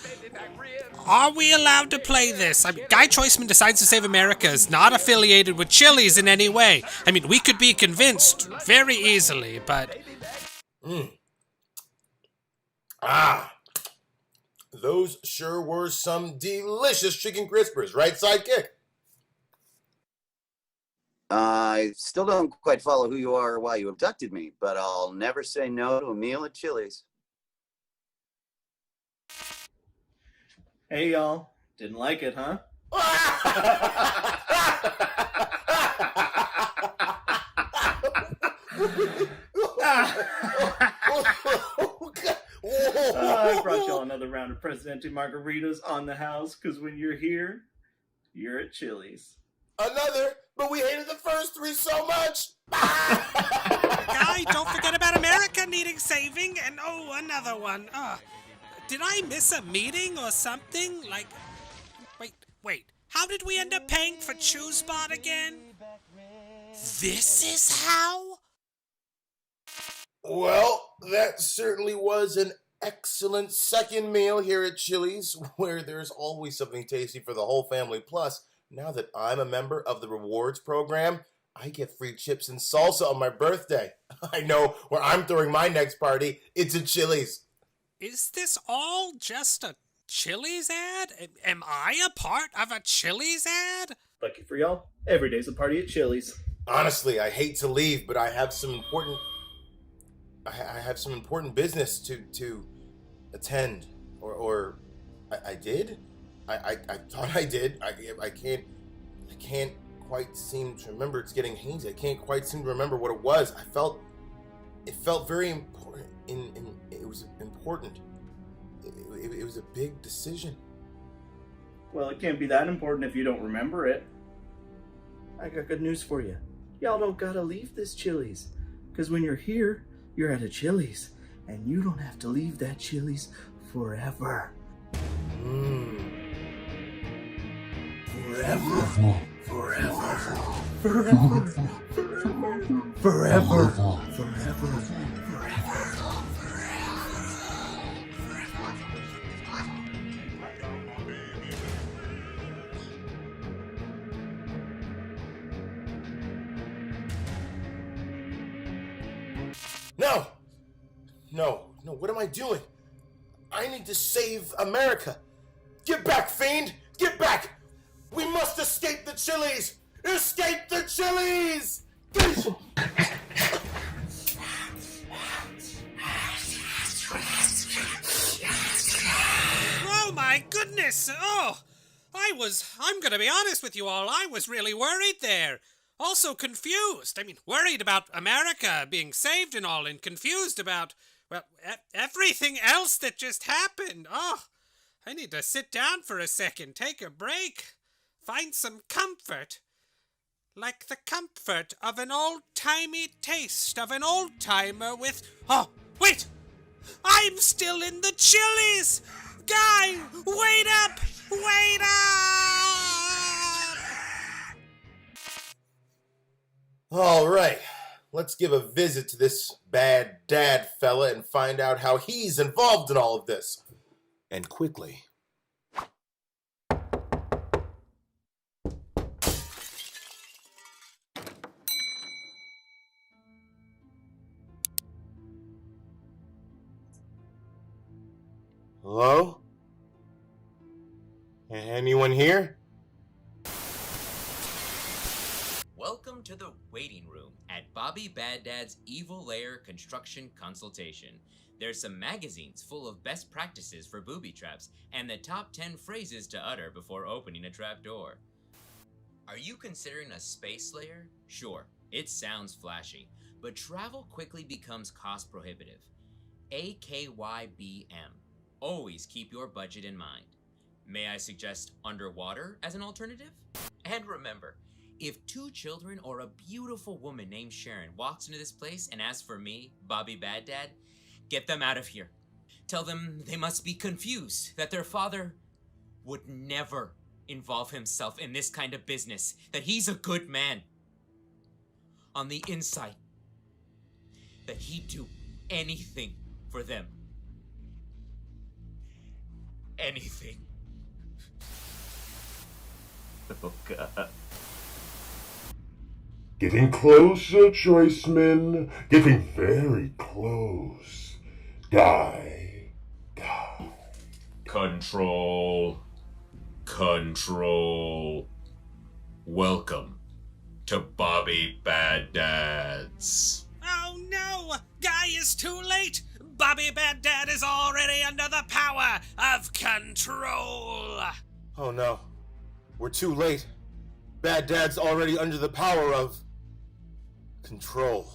Are we allowed to play this? I mean, Guy Choiceman Decides to Save America is not affiliated with Chili's in any way. I mean, we could be convinced very easily, but... Those sure were some delicious chicken crispers, right, sidekick? I still don't quite follow who you are or why you abducted me, but I'll never say no to a meal at Chili's. Hey, y'all. Didn't like it, huh? I brought y'all another round of Presidente Margaritas on the house, because when you're here, you're at Chili's. Another? But we hated the first 3 so much! Guy, don't forget about America needing saving, and another one. Did I miss a meeting or something? Like, wait, how did we end up paying for ChooseBot again? This is how? Well, that certainly was an excellent second meal here at Chili's, where there's always something tasty for the whole family. Plus, now that I'm a member of the rewards program, I get free chips and salsa on my birthday. I know where I'm throwing my next party. It's at Chili's. Is this all just a Chili's ad? Am I a part of a Chili's ad? Lucky for y'all, every day's a party at Chili's. Honestly, I hate to leave, but I have some important... I have some important business to attend, or I did. I thought I did. I can't quite seem to remember. It's getting hazy. I can't quite seem to remember what it was. It felt very important. It was important. It was a big decision. Well, it can't be that important if you don't remember it. I got good news for you. Y'all don't gotta leave this Chili's, because when you're here, you're at a Chili's, and you don't have to leave that Chili's forever. Forever. No, what am I doing? I need to save America. Get back, fiend! Get back! We must escape the Chili's! Escape the Chili's! Oh my goodness! Oh, I'm gonna be honest with you all, I was really worried there. Also confused. I mean, worried about America being saved and all, and confused about, well, everything else that just happened. Oh, I need to sit down for a second, take a break, find some comfort. Like the comfort of an old-timey taste of an old-timer with... Oh, wait! I'm still in the Chili's! Guy, wait up! Wait up! All right, let's give a visit to this bad dad fella and find out how he's involved in all of this. And quickly. Hello? Anyone here? Welcome to the waiting room at Bobby Bad Dad's Evil Lair Construction Consultation. There's some magazines full of best practices for booby traps and the top 10 phrases to utter before opening a trap door. Are you considering a space layer? Sure, it sounds flashy, but travel quickly becomes cost prohibitive. AKYBM. Always keep your budget in mind. May I suggest underwater as an alternative? And remember, if 2 children or a beautiful woman named Sharon walks into this place and asks for me, Bobby Bad Dad, get them out of here. Tell them they must be confused, that their father would never involve himself in this kind of business, that he's a good man. On the inside, that he'd do anything for them. Anything. Oh, God. Getting closer, Choiceman. Getting very close. Guy. Control. Control. Welcome to Bobby Bad Dad's. Oh no! Guy is too late! Bobby Bad Dad is already under the power of control! Oh no, we're too late. Bad Dad's already under the power of... control.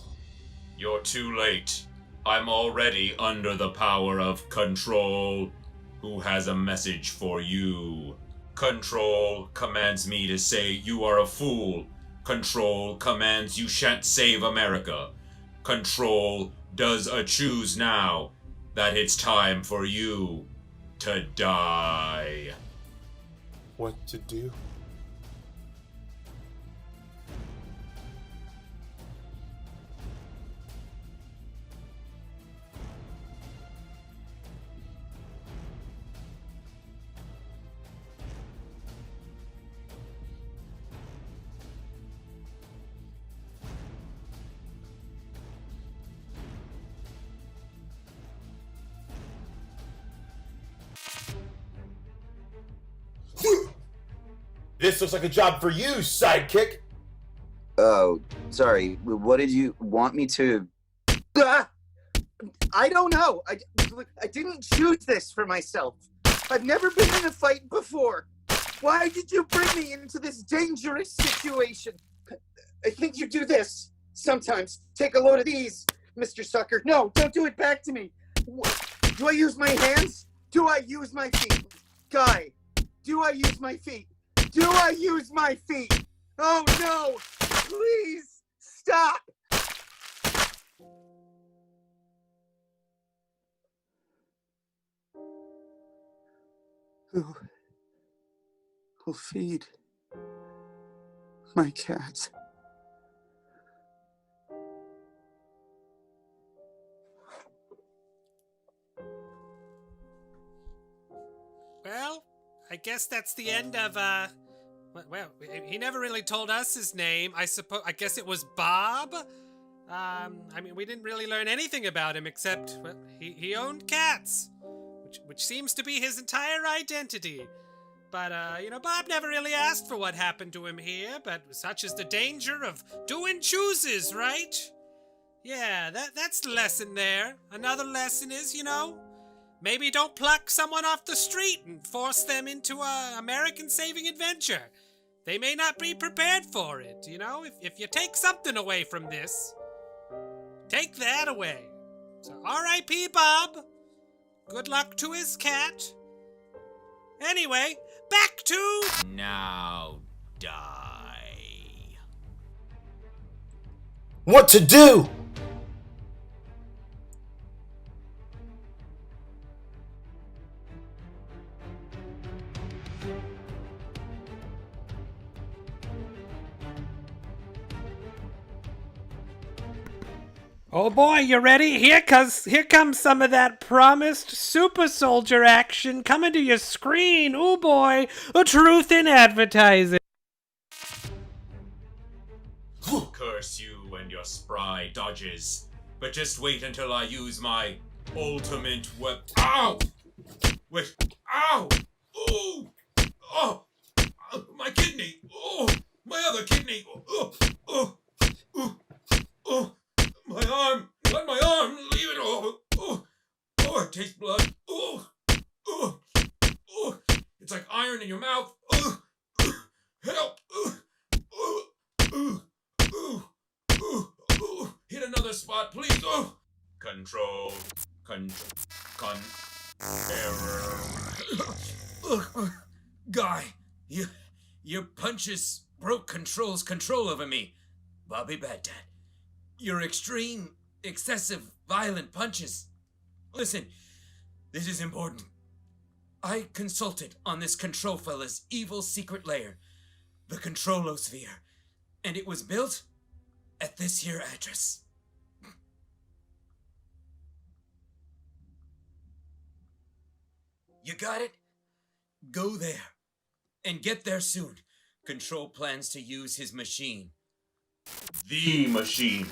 You're too late. I'm already under the power of Control, who has a message for you. Control commands me to say you are a fool. Control commands you shan't save America. Control does a choose now that it's time for you to die. What to do? This looks like a job for you, sidekick! Oh, sorry. What did you want me to... Ah! I don't know. I didn't choose this for myself. I've never been in a fight before. Why did you bring me into this dangerous situation? I think you do this sometimes. Take a load of these, Mr. Sucker. No, don't do it back to me. Do I use my hands? Do I use my feet? Guy, do I use my feet? Do I use my feet? Oh no! Please stop! Who'll feed my cat? Well, I guess that's the end of, well, he never really told us his name. I guess it was Bob? I mean, we didn't really learn anything about him except, well, he owned cats, which seems to be his entire identity. But, Bob never really asked for what happened to him here, but such is the danger of doing chooses, right? Yeah, that's the lesson there. Another lesson is, Maybe don't pluck someone off the street and force them into a American-saving adventure. They may not be prepared for it, you know? If you take something away from this, take that away. So, R.I.P. Bob. Good luck to his cat. Anyway, back to... Now die. What to do? Oh boy, you ready? Here comes some of that promised super soldier action coming to your screen. Oh boy, a truth in advertising. Curse you and your spry dodges. But just wait until I use my ultimate weapon. Ow! Wait. Ow! Ooh! Oh! My kidney! Oh! My other kidney! Oh! Oh! Oh! Oh! My arm! Not my arm! Leave it! Oh! Oh! Oh! I taste blood! Oh! Oh! Oh! It's like iron in your mouth! Oh! Help! Oh! Oh! Oh! Oh! Oh! Hit another spot, please! Oh! Control. Error. Guy, your punches broke Control's control over me. Bobby Bad Dad. Your extreme, excessive, violent punches. Listen, this is important. I consulted on this Control fella's evil secret lair, the Controlosphere, and it was built at this here address. You got it? Go there. And get there soon. Control plans to use his machine. The machine.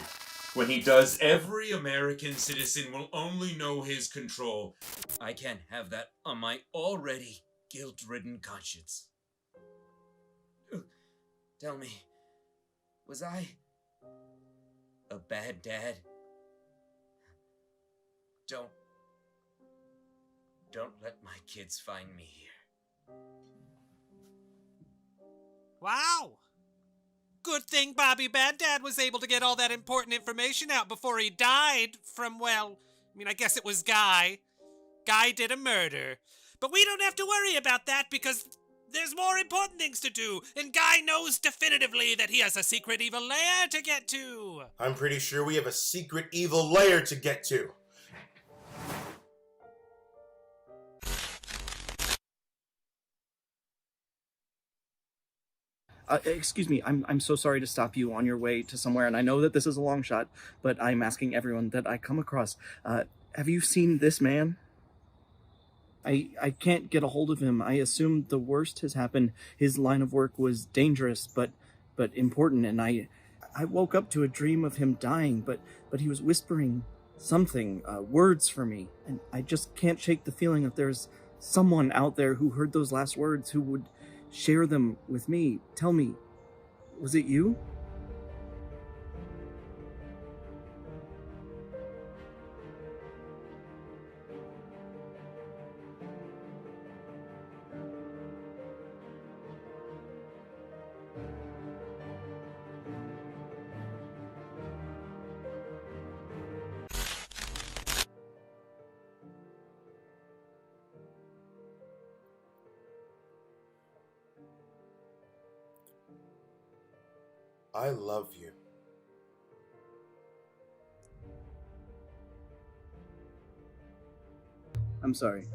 When he does, every American citizen will only know his control. I can't have that on my already guilt-ridden conscience. Tell me, was I a bad dad? Don't let my kids find me here. Wow. Good thing Bobby Bad Dad was able to get all that important information out before he died from, well, I guess it was Guy. Guy did a murder. But we don't have to worry about that because there's more important things to do, and Guy knows definitively that he has a secret evil lair to get to. I'm pretty sure we have a secret evil lair to get to. Excuse me, I'm so sorry to stop you on your way to somewhere, and I know that this is a long shot, but I'm asking everyone that I come across, have you seen this man? I can't get a hold of him. I assume the worst has happened. His line of work was dangerous, but important, and I woke up to a dream of him dying, but he was whispering something, words for me, and I just can't shake the feeling that there's someone out there who heard those last words, who would share them with me. Tell me, was it you? I love you. I'm sorry.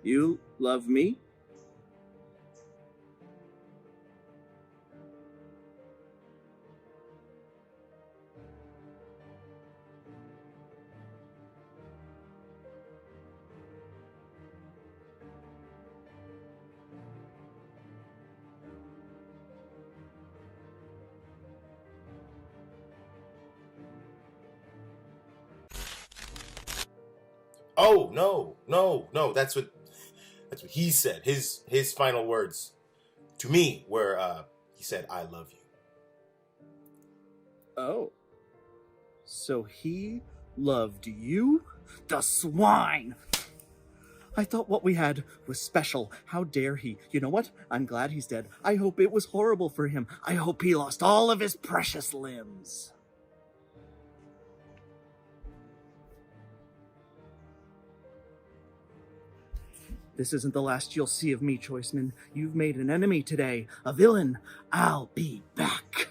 You love me? Oh, no. That's what he said. His final words to me were, he said, I love you. Oh. So he loved you? The swine! I thought what we had was special. How dare he? You know what? I'm glad he's dead. I hope it was horrible for him. I hope he lost all of his precious limbs. This isn't the last you'll see of me, Choiceman. You've made an enemy today. A villain. I'll be back.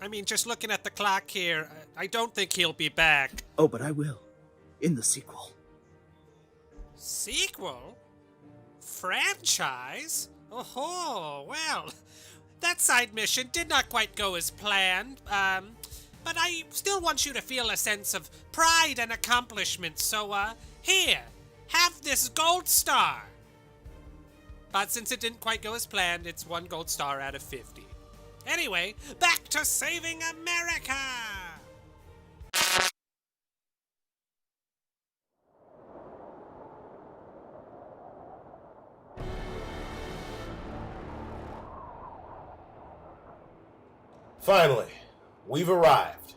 I mean, just looking at the clock here, I don't think he'll be back. Oh, but I will. In the sequel. Sequel? Franchise? Oh, well, that side mission did not quite go as planned, but I still want you to feel a sense of pride and accomplishment, so, here, have this gold star. But since it didn't quite go as planned, it's 1 gold star out of 50. Anyway, back to saving America! Finally, we've arrived.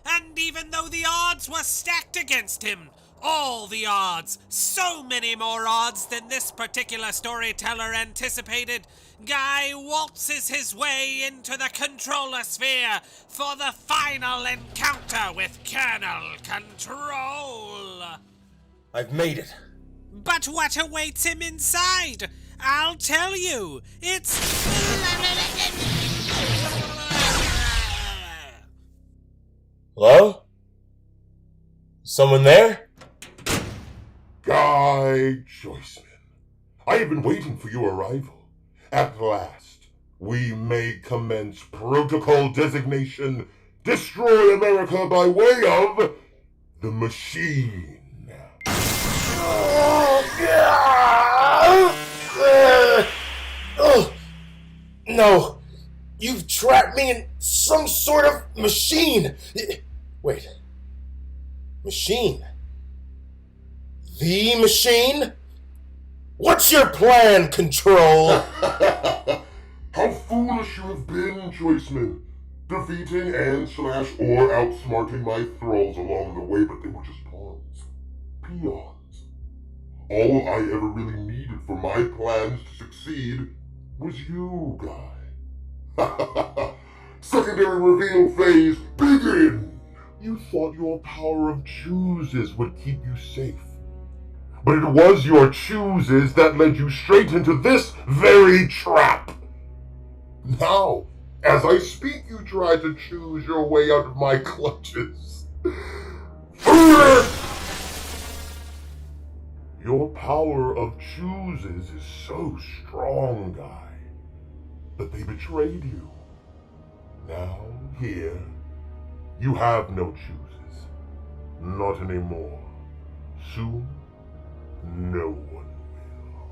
And even though the odds were stacked against him, all the odds, so many more odds than this particular storyteller anticipated, Guy waltzes his way into the controller sphere for the final encounter with Colonel Control. I've made it. But what awaits him inside? I'll tell you. It's... Hello? Someone there? Guy Choiceman, I have been waiting for your arrival. At last, we may commence protocol designation Destroy America by way of the machine. No, you've trapped me in some sort of machine. Wait, machine? The machine? What's your plan, Control? How foolish you have been, Choiceman. Defeating and / or outsmarting my thralls along the way, but they were just pawns. Peons. All I ever really needed for my plans to succeed was you, Guy. Secondary reveal phase, begin! You thought your power of chooses would keep you safe. But it was your chooses that led you straight into this very trap. Now, as I speak, you try to choose your way out of my clutches. Your power of chooses is so strong, Guy, that they betrayed you. Now, here, you have no chooses. Not anymore. Soon, no one will.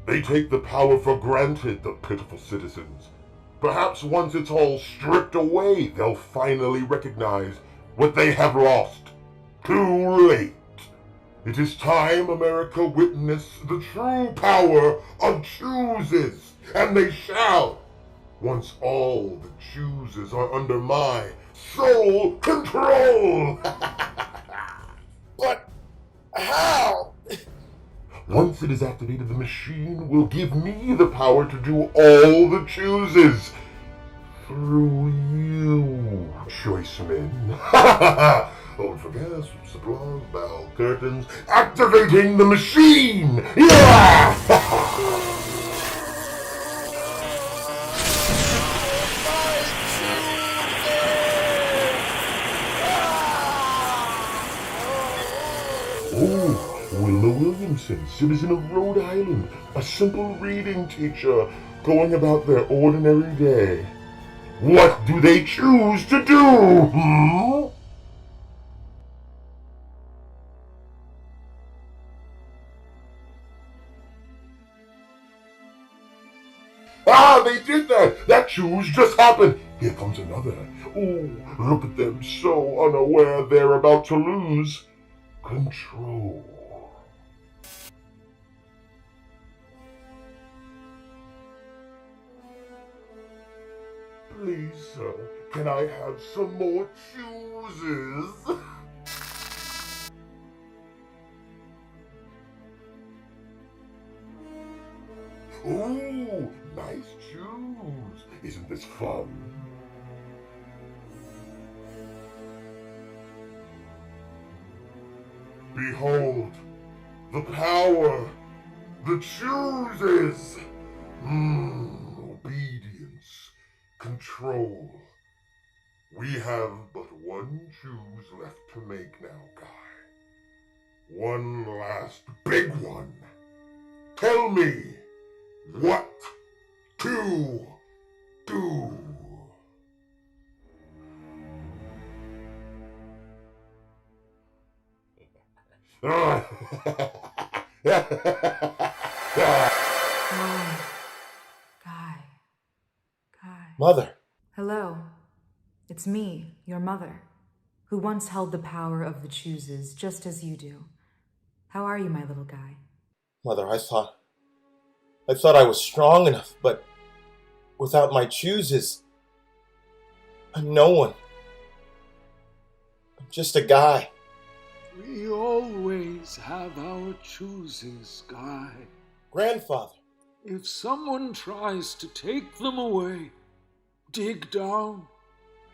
They take the power for granted, the pitiful citizens. Perhaps once it's all stripped away, they'll finally recognize what they have lost. Too late. It is time America witness the true power of chooses, and they shall, once all the chooses are under my sole control. But how? Once it is activated, the machine will give me the power to do all the chooses. Through you, Choiceman. Hold for gas, applause, bell, curtains, activating the machine! Yeah! Oh, Willow Williamson, citizen of Rhode Island, a simple reading teacher, going about their ordinary day. What do they choose to do, Ah, they did that! That choose just happened! Here comes another. Oh, look at them, so unaware they're about to lose control. Please, sir, can I have some more chooses? Ooh, nice shoes. Isn't this fun? Behold, the power, the chooses. Obedience, control. We have but one choose left to make now, Guy. One last big one. Tell me what to do. Guy. Mother. Hello. It's me, your mother, who once held the power of the chooses, just as you do. How are you, my little guy? Mother, I thought I was strong enough, but without my chooses, I'm no one. I'm just a guy. We always have our chooses, Guy. Grandfather. If someone tries to take them away, dig down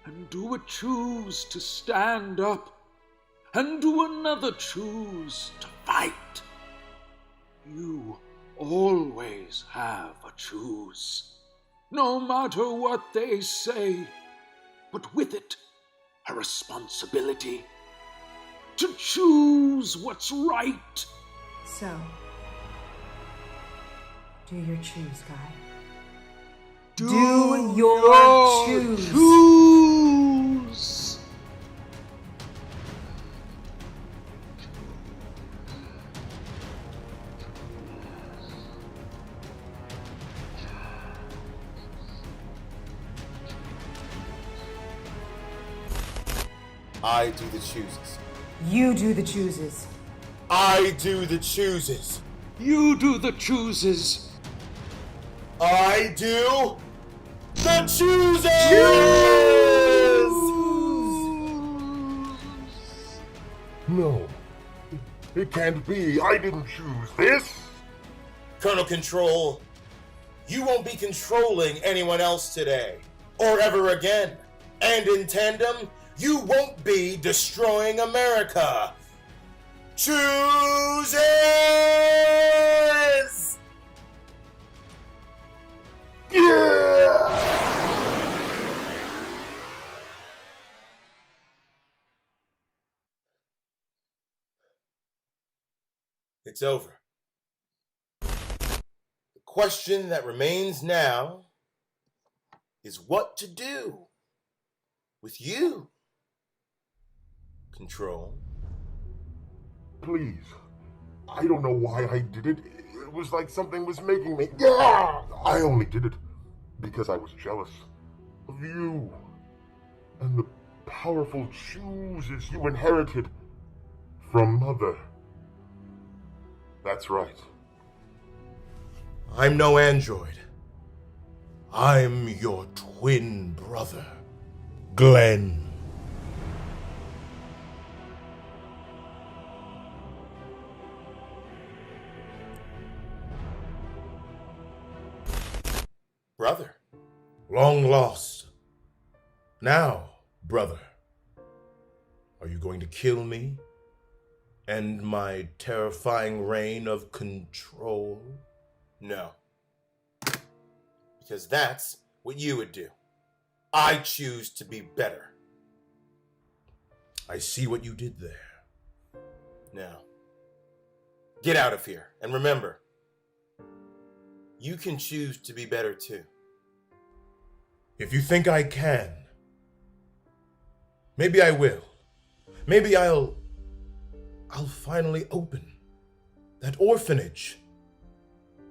and do a choose to stand up, and do another choose to fight. You always have a choose, no matter what they say, but with it, a responsibility to choose what's right. So, do your choose, Guy. Do your choose. Choose. I do the chooses. You do the chooses. I do the chooses. You do the chooses. I do the chooses! No, it can't be. I didn't choose this. Colonel Control, you won't be controlling anyone else today, or ever again. And in tandem, you won't be destroying America. Chooses! Yeah! It's over. The question that remains now is what to do with you, Control. Please. I don't know why I did it. It was like something was making me. Yeah! I only did it because I was jealous of you and the powerful chooses you inherited from Mother. That's right. I'm no android. I'm your twin brother, Glenn. Brother, long lost. Now, brother, are you going to kill me? End my terrifying reign of control? No. Because that's what you would do. I choose to be better. I see what you did there. Now, get out of here. And remember, you can choose to be better too. If you think I can, maybe I will. Maybe I'll finally open that orphanage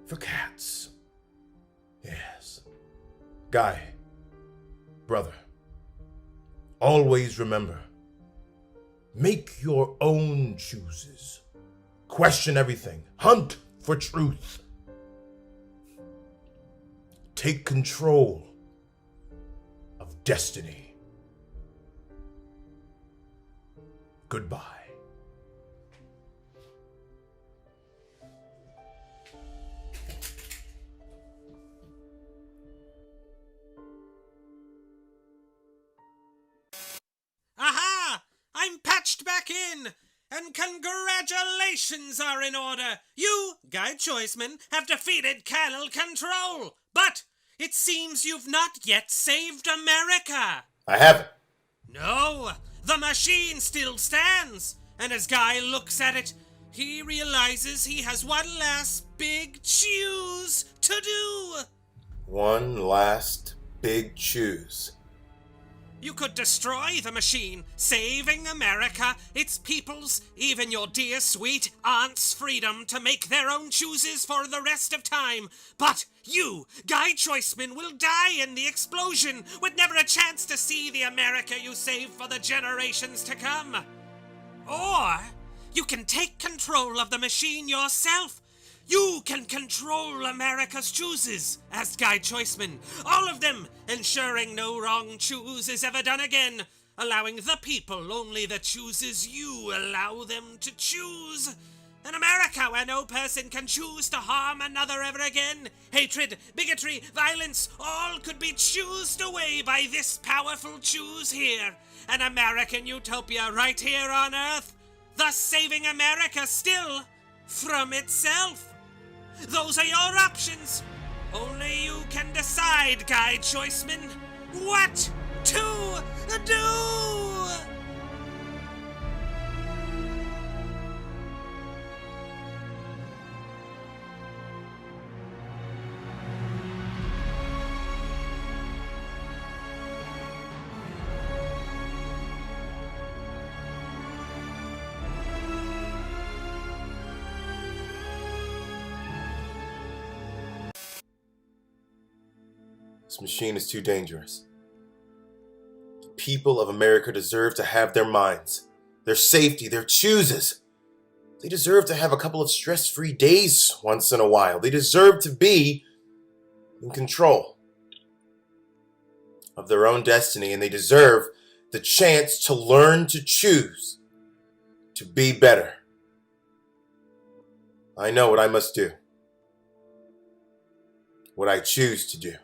for cats. Yes. Guy, brother, always remember, make your own chooses. Question everything. Hunt for truth. Take control destiny. Goodbye. Aha! I'm patched back in! And congratulations are in order! You, Guy Choiceman, have defeated Kernel Control! But it seems you've not yet saved America! I haven't. No! The machine still stands! And as Guy looks at it, he realizes he has one last big choose to do! One last big choose. You could destroy the machine, saving America, its peoples, even your dear sweet aunt's freedom to make their own chooses for the rest of time. But you, Guy Choiceman, will die in the explosion with never a chance to see the America you saved for the generations to come. Or you can take control of the machine yourself. You can control America's chooses as Guy Choiceman, all of them, ensuring no wrong choose is ever done again, allowing the people only the chooses you allow them to choose. An America where no person can choose to harm another ever again. Hatred, bigotry, violence, all could be choosed away by this powerful choose here. An American utopia right here on Earth, thus saving America still from itself. Those are your options. Only you can decide, Guy Choiceman, what to do! This machine is too dangerous. The people of America deserve to have their minds, their safety, their chooses. They deserve to have a couple of stress-free days once in a while. They deserve to be in control of their own destiny, and they deserve the chance to learn to choose, to be better. I know what I must do, what I choose to do.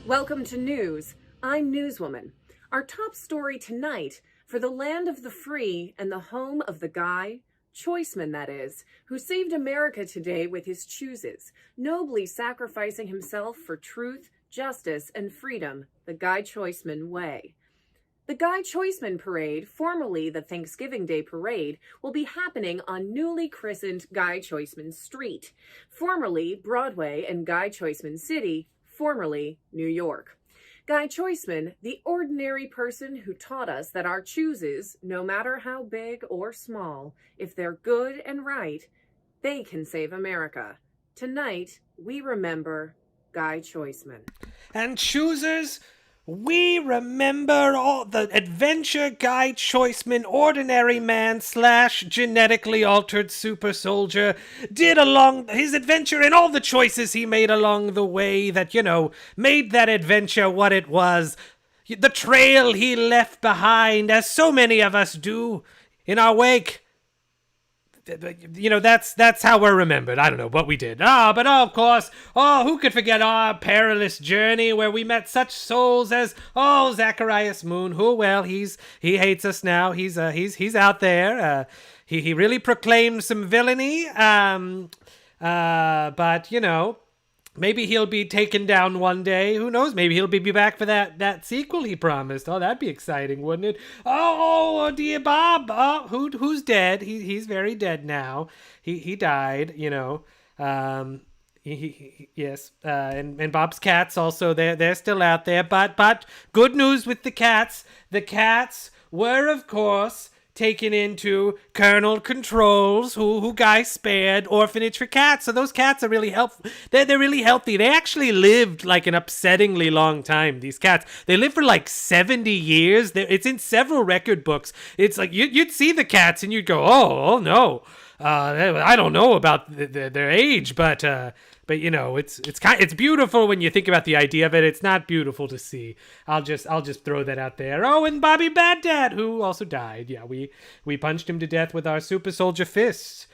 Welcome to News. I'm Newswoman. Our top story tonight, for the land of the free and the home of the Guy, Choiceman that is, who saved America today with his chooses, nobly sacrificing himself for truth, justice, and freedom, the Guy Choiceman way. The Guy Choiceman Parade, formerly the Thanksgiving Day Parade, will be happening on newly christened Guy Choiceman Street, formerly Broadway and Guy Choiceman City, formerly New York. Guy Choiceman, the ordinary person who taught us that our chooses, no matter how big or small, if they're good and right, they can save America. Tonight, we remember Guy Choiceman. And choosers, we remember all the adventure Guy Choiceman, ordinary man / genetically altered super soldier, did along his adventure and all the choices he made along the way that, made that adventure what it was. The trail he left behind, as so many of us do in our wake. That's how we're remembered. I don't know what we did. Of course, who could forget our perilous journey where we met such souls as, Zacharias Moon, who, he hates us now. He's out there. He really proclaimed some villainy. But, maybe he'll be taken down one day. Who knows? Maybe he'll be back for that sequel he promised. Oh, that'd be exciting, wouldn't it? Oh, dear Bob. Oh, who's dead? He's very dead now. He died, Yes, and Bob's cats also, they're still out there, but good news with the cats. The cats were, of course, taken into Colonel Control's, who Guy spared, orphanage for cats. So those cats are really helpful. They're really healthy. They actually lived like an upsettingly long time, these cats. They lived for like 70 years. It's in several record books. It's like you'd see the cats and you'd go, oh no. I don't know about their age, but you know, it's beautiful when you think about the idea of it. It's not beautiful to see. I'll just throw that out there. Oh, and Bobby Bad Dad, who also died. Yeah, we punched him to death with our super soldier fists.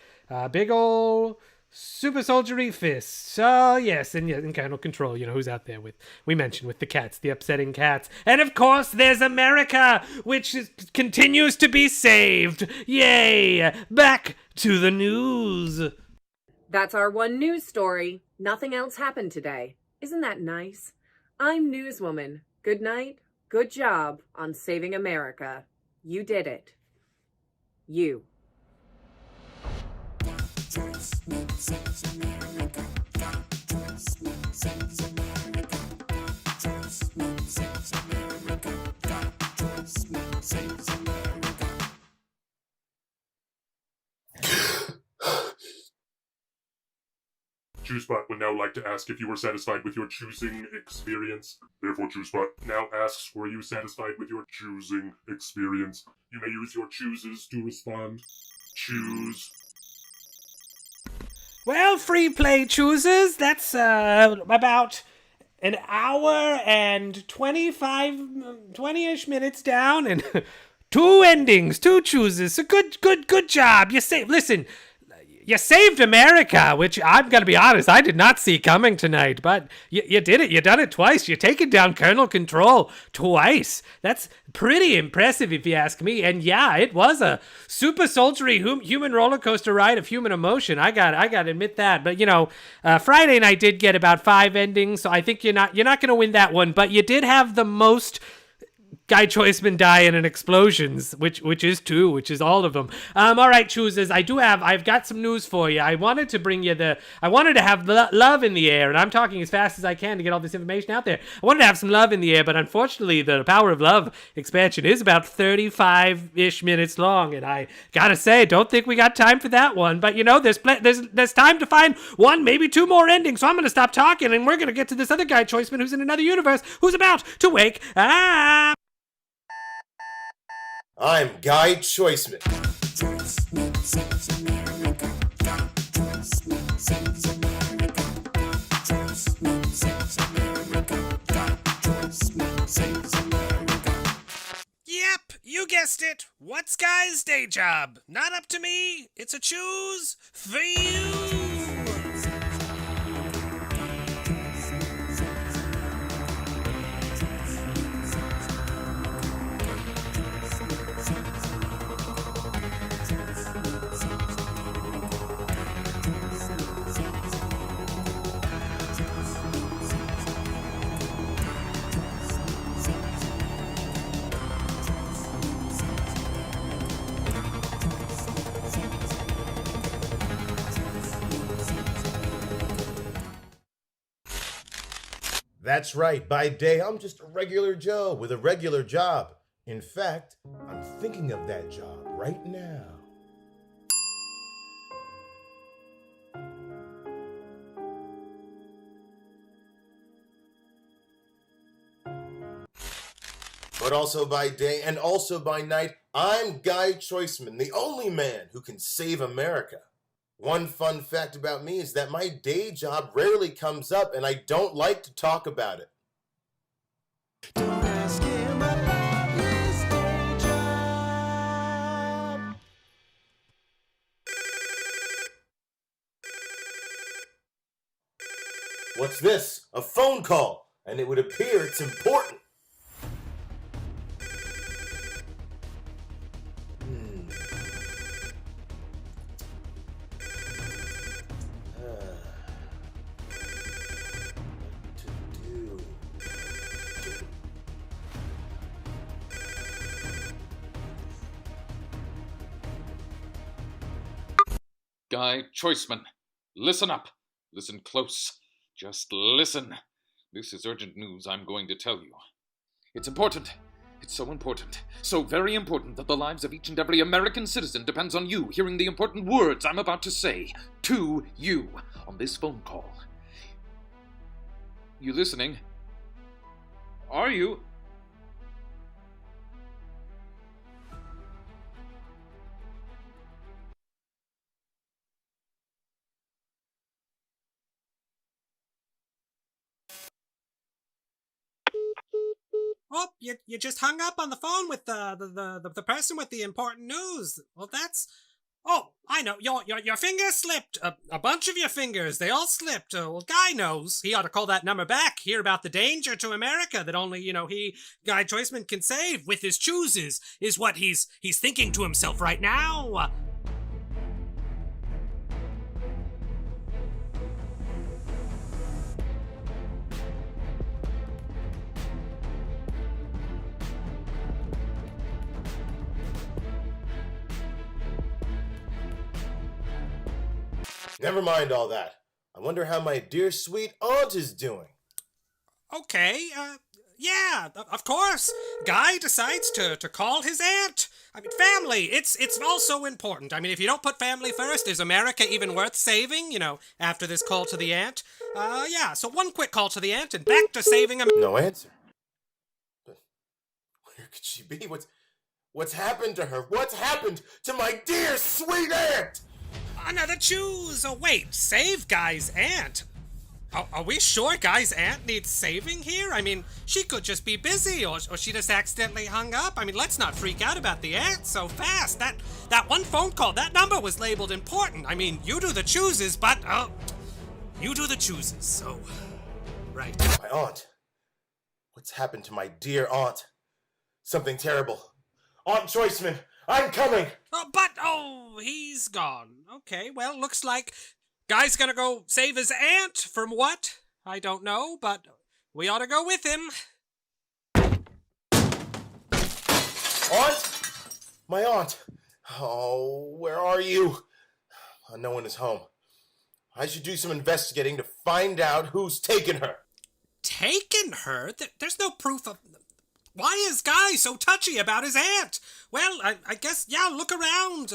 Big ol' super soldiery fists. Oh yes, and Colonel Control. You know who's out there we mentioned with the cats, the upsetting cats, and of course there's America, which continues to be saved. Yay! Back to the news. That's our one news story. Nothing else happened today. Isn't that nice? I'm Newswoman. Good night. Good job on saving America. You did it. You. ChooseBot would now like to ask if you were satisfied with your choosing experience. Therefore, ChooseBot now asks, were you satisfied with your choosing experience? You may use your chooses to respond. Choose. Well, free play chooses. That's about an hour and 20-ish minutes down, and two endings, two chooses. So good job. You saved America, which I'm going to be honest, I did not see coming tonight, but you did it. You done it twice. You taken down Colonel Control twice. That's pretty impressive if you ask me. And yeah, it was a super soldiery human roller coaster ride of human emotion. I got to admit that. But you know, Friday night did get about 5 endings, so I think you're not going to win that one, but you did have the most Guy Choiceman dying in explosions, which is 2, which is all of them. All right, chooses. I've got some news for you. I wanted to have love in the air, and I'm talking as fast as I can to get all this information out there. I wanted to have some love in the air, but unfortunately, the Power of Love expansion is about 35-ish minutes long, and I gotta say, don't think we got time for that one. But you know, there's time to find 1, maybe 2 more endings. So I'm gonna stop talking, and we're gonna get to this other Guy Choiceman who's in another universe, who's about to wake up. I'm Guy Choiceman. Yep, you guessed it. What's Guy's day job? Not up to me. It's a choose for you. That's right, by day I'm just a regular Joe with a regular job. In fact, I'm thinking of that job right now. But also by day and also by night, I'm Guy Choiceman, the only man who can save America. One fun fact about me is that my day job rarely comes up, and I don't like to talk about it. Don't ask him about his day job. What's this? A phone call, and it would appear it's important. Guy Choiceman, listen up. Listen close. Just listen. This is urgent news I'm going to tell you. It's important. It's so important. So very important that the lives of each and every American citizen depends on you hearing the important words I'm about to say to you on this phone call. You listening? Are you? Oh, you just hung up on the phone with the person with the important news. Well, that's... Oh, I know. Your fingers slipped. A bunch of your fingers. They all slipped. Well, Guy knows. He ought to call that number back. Hear about the danger to America that only, Guy Choiceman can save with his chooses, is what he's thinking to himself right now. Never mind all that. I wonder how my dear sweet aunt is doing. Okay, yeah, of course. Guy decides to call his aunt. I mean, family, it's also important. I mean, if you don't put family first, is America even worth saving, after this call to the aunt? Yeah, so one quick call to the aunt and back to saving No answer. But where could she be? What's happened to her? What's happened to my dear sweet aunt? Another choose! Oh, wait, save Guy's aunt? Are we sure Guy's aunt needs saving here? I mean, she could just be busy, or she just accidentally hung up. I mean, let's not freak out about the aunt so fast. That one phone call, that number was labeled important. I mean, you do the chooses, but, you do the chooses, so... Right. My aunt. What's happened to my dear aunt? Something terrible. Aunt Choiceman, I'm coming! He's gone. Okay, well, looks like Guy's gonna go save his aunt from what? I don't know, but we ought to go with him. Aunt? My aunt. Oh, where are you? No one is home. I should do some investigating to find out who's taken her. Taken her? There's no proof of... Why is Guy so touchy about his aunt? Well, I guess, yeah, look around.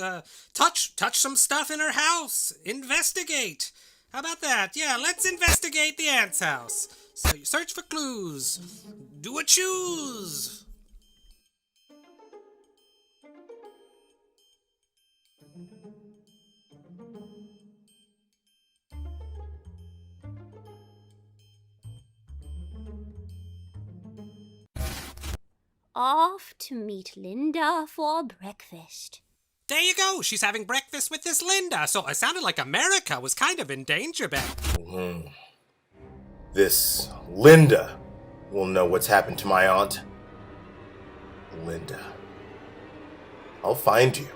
Touch some stuff in her house. Investigate. How about that? Yeah, let's investigate the aunt's house. So you search for clues. Do a choose. Off to meet Linda for breakfast. There you go. She's having breakfast with this Linda. So it sounded like America was kind of in danger back. This Linda will know what's happened to my aunt. Linda. I'll find you.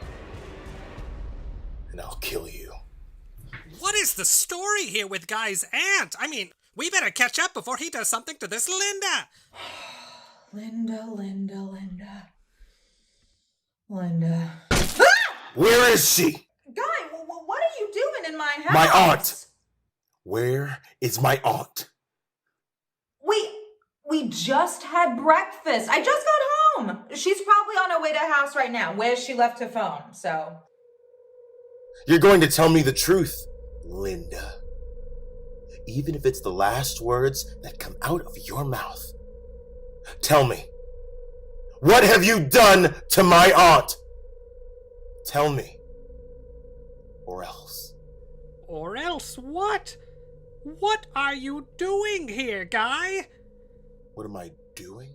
And I'll kill you. What is the story here with Guy's aunt? I mean, we better catch up before he does something to this Linda. Linda. Where is she? Guy, what are you doing in my house? My aunt. Where is my aunt? We just had breakfast. I just got home. She's probably on her way to her house right now, where she left her phone, so... You're going to tell me the truth, Linda. Even if it's the last words that come out of your mouth. Tell me. What have you done to my aunt? Tell me. Or else. Or else what? What are you doing here, Guy? What am I doing?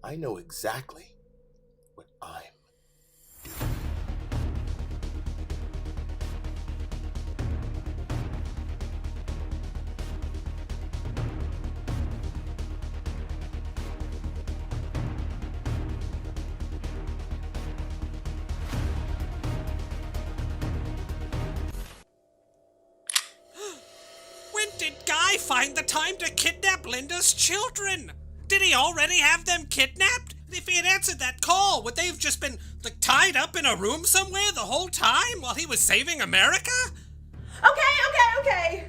I know exactly what I'm doing. When did Guy find the time to kidnap Linda's children? Did he already have them kidnapped? If he had answered that call, would they have just been tied up in a room somewhere the whole time while he was saving America? Okay.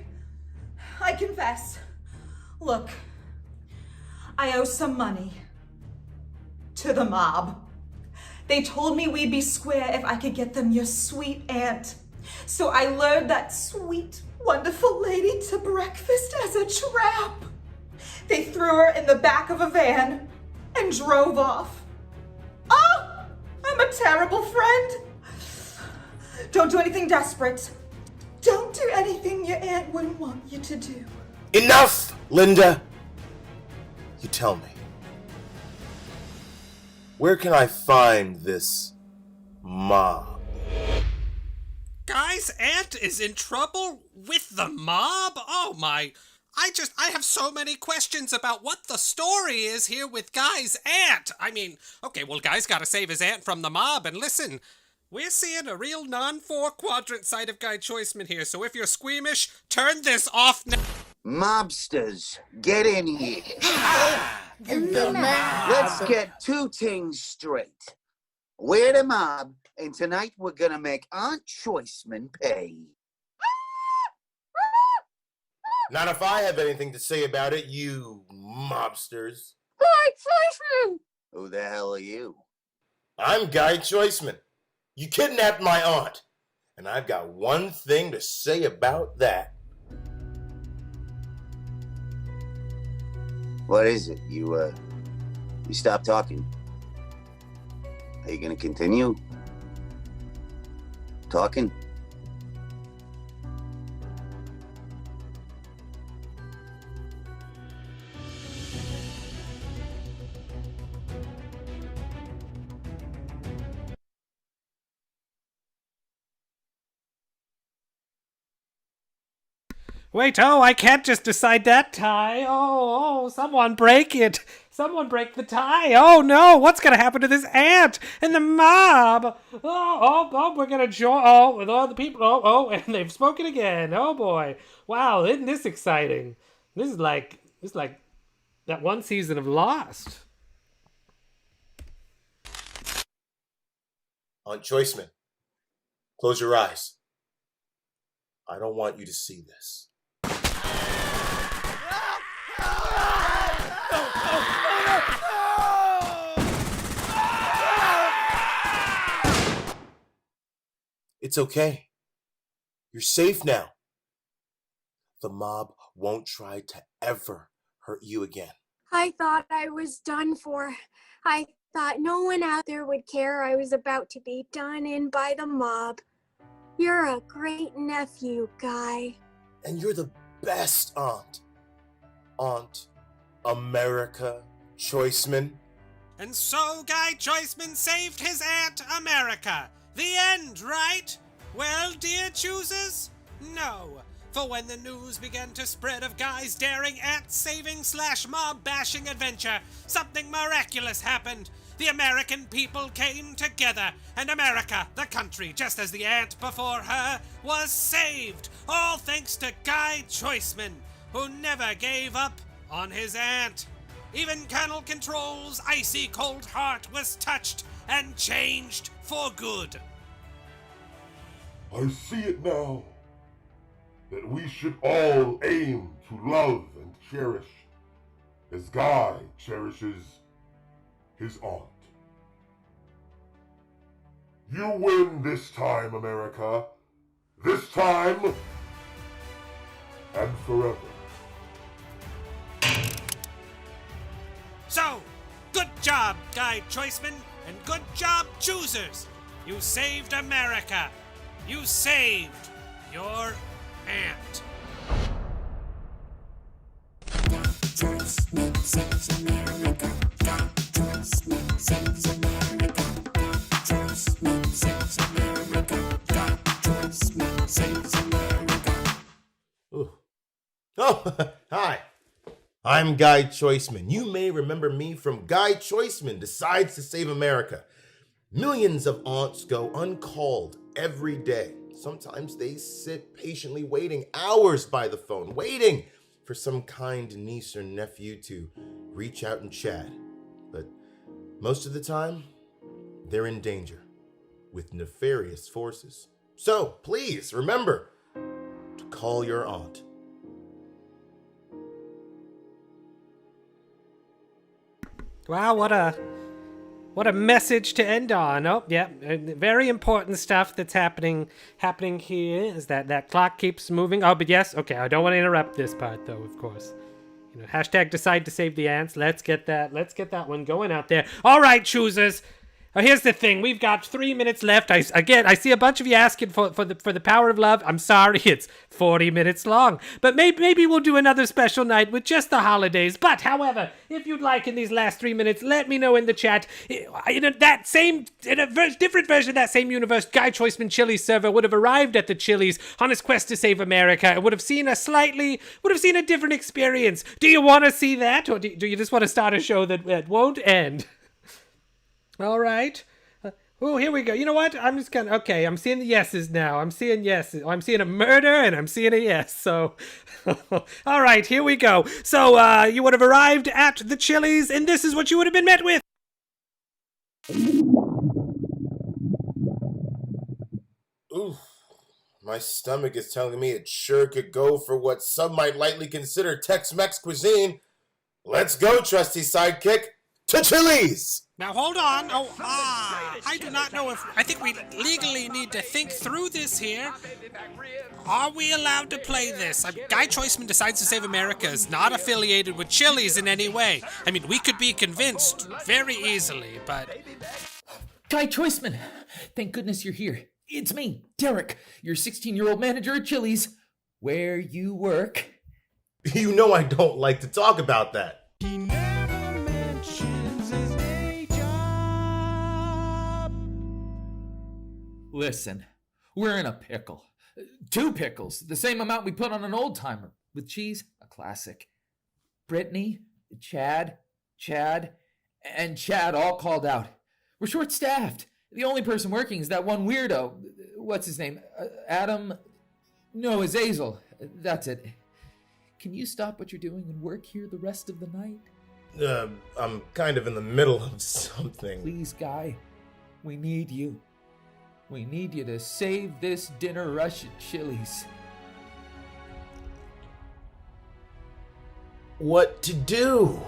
I confess. Look, I owe some money to the mob. They told me we'd be square if I could get them your sweet aunt. So I lured that sweet, wonderful lady to breakfast as a trap. They threw her in the back of a van and drove off. Oh, I'm a terrible friend. Don't do anything desperate. Don't do anything your aunt wouldn't want you to do. Enough, Linda! You tell me. Where can I find this mob? Guy's aunt is in trouble with the mob? Oh my. I have so many questions about what the story is here with Guy's aunt. I mean, okay, well, Guy's gotta save his aunt from the mob, and listen, we're seeing a real non-4-quadrant side of Guy Choiceman here, so if you're squeamish, turn this off now. Mobsters, get in here. Let's get two things straight. We're the mob, and tonight we're gonna make Aunt Choiceman pay. Not if I have anything to say about it, you mobsters. Guy Choiceman! Who the hell are you? I'm Guy Choiceman. You kidnapped my aunt, and I've got one thing to say about that. What is it? You stopped talking. Are you gonna continue talking? Wait, I can't just decide that tie. Oh, someone break it. Someone break the tie. Oh no, what's gonna happen to this aunt and the mob? Oh, we're gonna join. Oh, with all the people. And they've spoken again. Oh boy. Wow, isn't this exciting? This is like that one season of Lost. Aunt Choiceman, close your eyes. I don't want you to see this. It's okay. You're safe now. The mob won't try to ever hurt you again. I thought I was done for. I thought no one out there would care I was about to be done in by the mob. You're a great nephew, Guy. And you're the best aunt. Aunt America Choiceman. And so Guy Choiceman saved his Aunt America. The end, right? Well, dear choosers, no. For when the news began to spread of Guy's daring aunt-saving / mob-bashing adventure, something miraculous happened. The American people came together, and America, the country, just as the aunt before her, was saved. All thanks to Guy Choiceman, who never gave up on his aunt. Even Colonel Control's icy cold heart was touched and changed for good. I see it now, that we should all aim to love and cherish as Guy cherishes his aunt. You win this time, America. This time and forever. So, good job, Guy Choiceman, and good job, choosers. You saved America. You saved your aunt. Choiceman saves America. Choiceman saves America. Choiceman saves America. Choiceman saves America. Ooh. Oh, hi. I'm Guy Choiceman. You may remember me from Guy Choiceman Decides to Save America. Millions of aunts go uncalled every day. Sometimes they sit patiently waiting hours by the phone, waiting for some kind niece or nephew to reach out and chat. But most of the time, they're in danger with nefarious forces. So please remember, call your aunt. Wow, what a message to end on. Oh, yeah, very important stuff that's happening here is that clock keeps moving. Oh, but yes, okay, I don't want to interrupt this part though, of course. You know, hashtag decide to save the ants. Let's get that one going out there. All right, choosers. Here's the thing. We've got 3 minutes left. I see a bunch of you asking for the power of love. I'm sorry, it's 40 minutes long. But maybe we'll do another special night with just the holidays. But, however, if you'd like in these last 3 minutes, let me know in the chat. In a different version of that same universe, Guy Choiceman Chili's server would have arrived at the Chili's on his quest to save America and would have seen a different experience. Do you want to see that? Or do you just want to start a show that won't end? All right. Oh, here we go. You know what? I'm seeing the yeses now. I'm seeing yeses. I'm seeing a murder and I'm seeing a yes. So, all right, here we go. So, you would have arrived at the Chili's and this is what you would have been met with. Oof. My stomach is telling me it sure could go for what some might lightly consider Tex-Mex cuisine. Let's go, trusty sidekick, to Chili's! Now, hold on. I do not know I think we legally need to think through this here. Are we allowed to play this? Guy Choiceman Decides to Save America is not affiliated with Chili's in any way. I mean, we could be convinced very easily, but... Guy Choiceman, thank goodness you're here. It's me, Derek, your 16-year-old manager at Chili's, where you work. You know I don't like to talk about that. Listen, we're in a pickle. 2 pickles, the same amount we put on an old-timer. With cheese, a classic. Brittany, Chad, and Chad all called out. We're short-staffed. The only person working is that one weirdo. What's his name? Adam? No, Azazel. That's it. Can you stop what you're doing and work here the rest of the night? I'm kind of in the middle of something. Please, Guy. We need you. We need you to save this dinner rush at Chili's. What to do?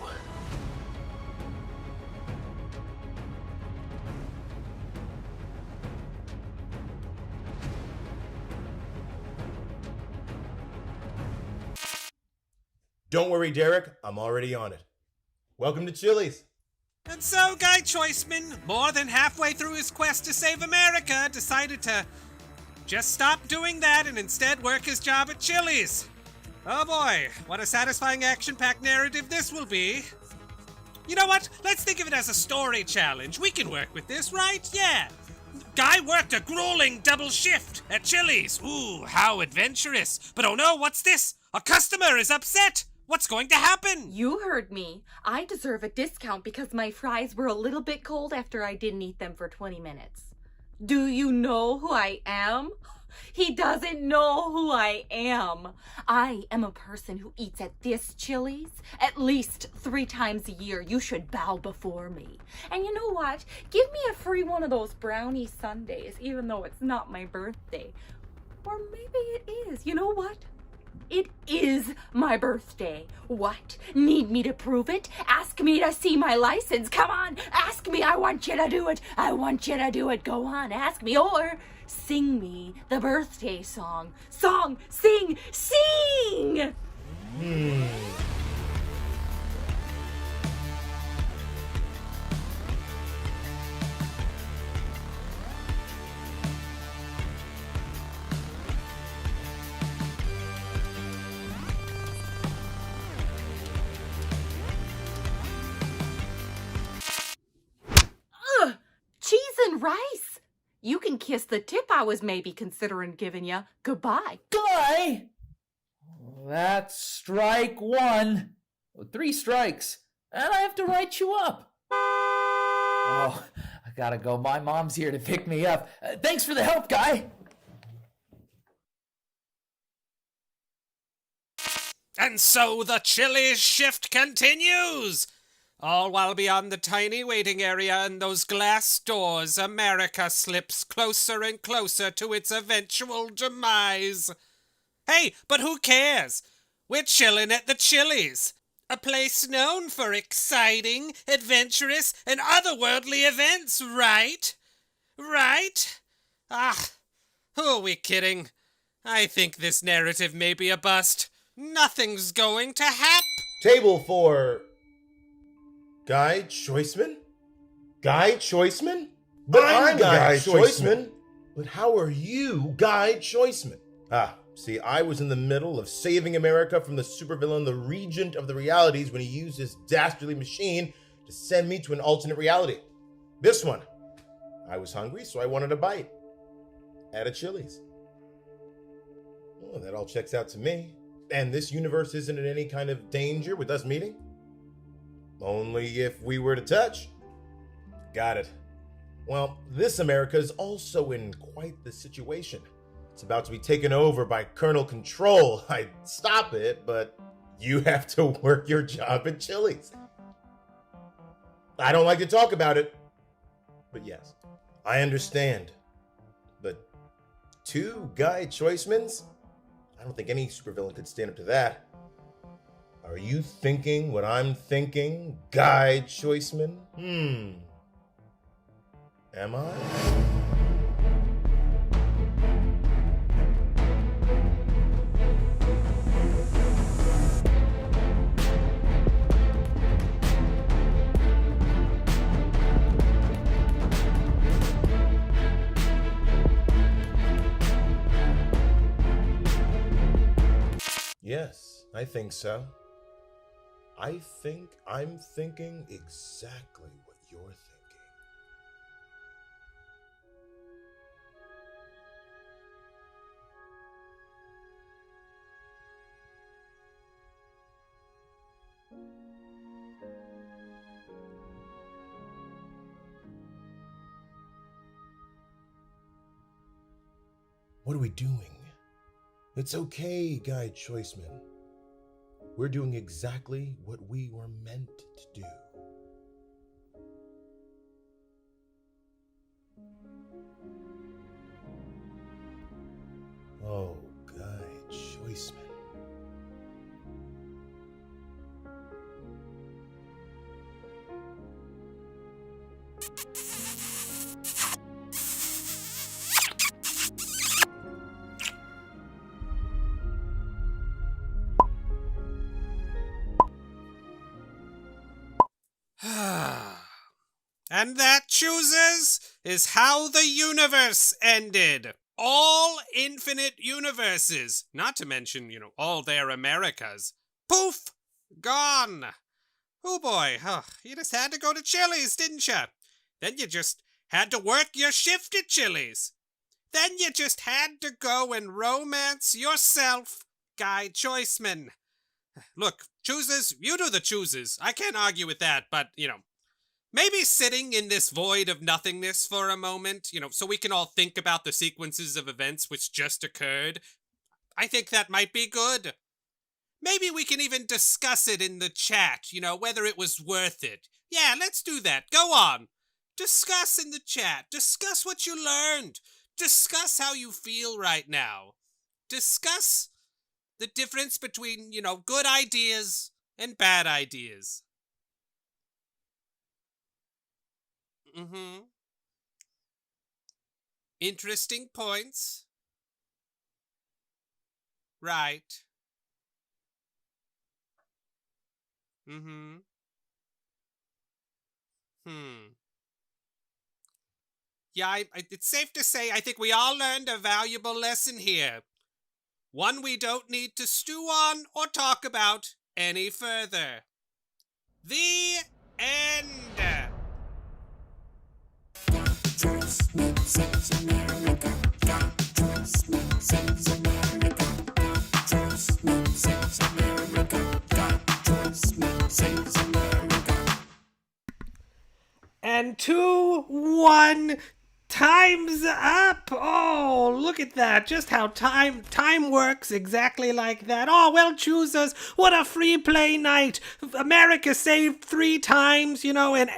Don't worry, Derek. I'm already on it. Welcome to Chili's. And so, Guy Choiceman, more than halfway through his quest to save America, decided to just stop doing that and instead work his job at Chili's. Oh boy, what a satisfying action-packed narrative this will be. You know what? Let's think of it as a story challenge. We can work with this, right? Yeah. Guy worked a grueling double shift at Chili's. Ooh, how adventurous. But oh no, what's this? A customer is upset. What's going to happen? You heard me. I deserve a discount because my fries were a little bit cold after I didn't eat them for 20 minutes. Do you know who I am? He doesn't know who I am. I am a person who eats at this Chili's at least 3 times a year. You should bow before me. And you know what? Give me a free one of those brownie sundaes, even though it's not my birthday. Or maybe it is. You know what? It is my birthday. What? Need me to prove it? Ask me to see my license. Come on, ask me. I want you to do it. I want you to do it. Go on, ask me. Or sing me the birthday song. Song, sing, sing! Cheese and rice. You can kiss the tip I was maybe considering giving you. Goodbye. Guy! That's strike 1. 3 strikes. And I have to write you up. Oh, I gotta go. My mom's here to pick me up. Thanks for the help, Guy. And so the Chili's shift continues. All while beyond the tiny waiting area and those glass doors, America slips closer and closer to its eventual demise. Hey, but who cares? We're chilling at the Chili's, a place known for exciting, adventurous, and otherworldly events, right? Right? Ah, who are we kidding? I think this narrative may be a bust. Nothing's going to happen. Table for... Guy Choiceman? Guy Choiceman? But I'm Guy Choiceman. But how are you Guy Choiceman? See, I was in the middle of saving America from the supervillain, the Regent of the Realities, when he used his dastardly machine to send me to an alternate reality. This one. I was hungry, so I wanted a bite. At a Chili's. Well, that all checks out to me. And this universe isn't in any kind of danger with us meeting? Only if we were to touch. Got it. Well, this America is also in quite the situation. It's about to be taken over by Colonel Control. I'd stop it, but you have to work your job at Chili's. I don't like to talk about it, but yes, I understand. But 2 Guy Choicemans? I don't think any supervillain could stand up to that. Are you thinking what I'm thinking, Guy Choiceman? Am I? Yes, I think so. I think I'm thinking exactly what you're thinking. What are we doing? It's okay, Guy Choiceman. We're doing exactly what we were meant to do. Oh, Guy Choiceman. And that, choosers, is how the universe ended. All infinite universes, not to mention, all their Americas. Poof! Gone! Oh boy, you just had to go to Chili's, didn't you? Then you just had to work your shift at Chili's. Then you just had to go and romance yourself, Guy Choiceman. Look, choosers, you do the chooses. I can't argue with that, but, maybe sitting in this void of nothingness for a moment, so we can all think about the sequences of events which just occurred. I think that might be good. Maybe we can even discuss it in the chat, whether it was worth it. Yeah, let's do that. Go on. Discuss in the chat. Discuss what you learned. Discuss how you feel right now. Discuss the difference between, good ideas and bad ideas. Interesting points. Right. Yeah, it's safe to say I think we all learned a valuable lesson here. One we don't need to stew on or talk about any further. The end. Choiceman saves America. Choiceman saves America. Choiceman saves America. Choiceman saves America. And 2-1 time's up. Oh, look at that. Just how time works exactly like that. Oh, well, choosers, what a free play night. America saved 3 times, and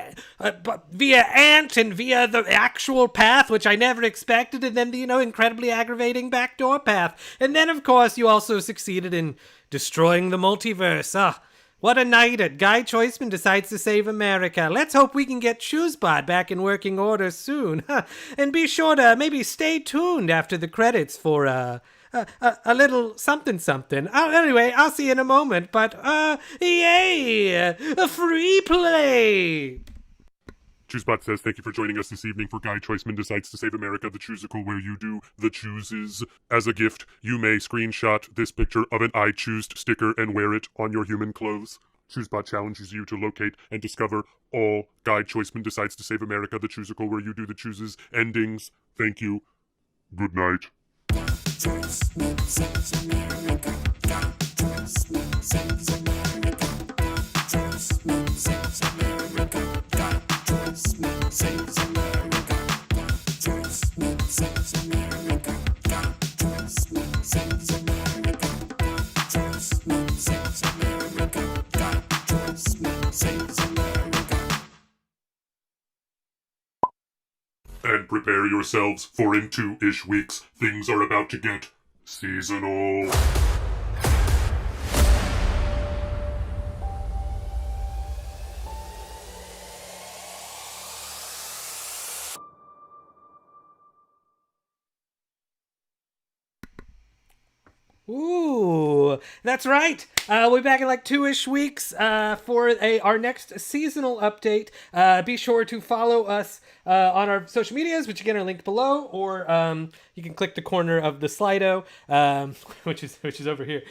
via Ant and via the actual path, which I never expected, and then the, incredibly aggravating backdoor path. And then, of course, you also succeeded in destroying the multiverse. What a night at Guy Choiceman Decides to Save America. Let's hope we can get ChooseBot back in working order soon. And be sure to maybe stay tuned after the credits for a little something. Anyway, I'll see you in a moment, but yay! A free play! ChooseBot says, thank you for joining us this evening for Guy Choiceman Decides to Save America, the Choosicle, where you do the chooses. As a gift, you may screenshot this picture of an I Choosed sticker and wear it on your human clothes. ChooseBot challenges you to locate and discover all Guy Choiceman Decides to Save America, the Choosicle, where you do the chooses endings. Thank you. Good night. Choiceman saves America. Choiceman saves America. Choiceman saves America. Choiceman saves America. Choiceman saves America. Choiceman saves America. Choiceman saves America. Choiceman saves America. And prepare yourselves, for in 2-ish weeks, things are about to get seasonal. Ooh, that's right. We'll be back in like 2-ish weeks for our next seasonal update. Be sure to follow us on our social medias, which again are linked below, or you can click the corner of the Slido, which is over here,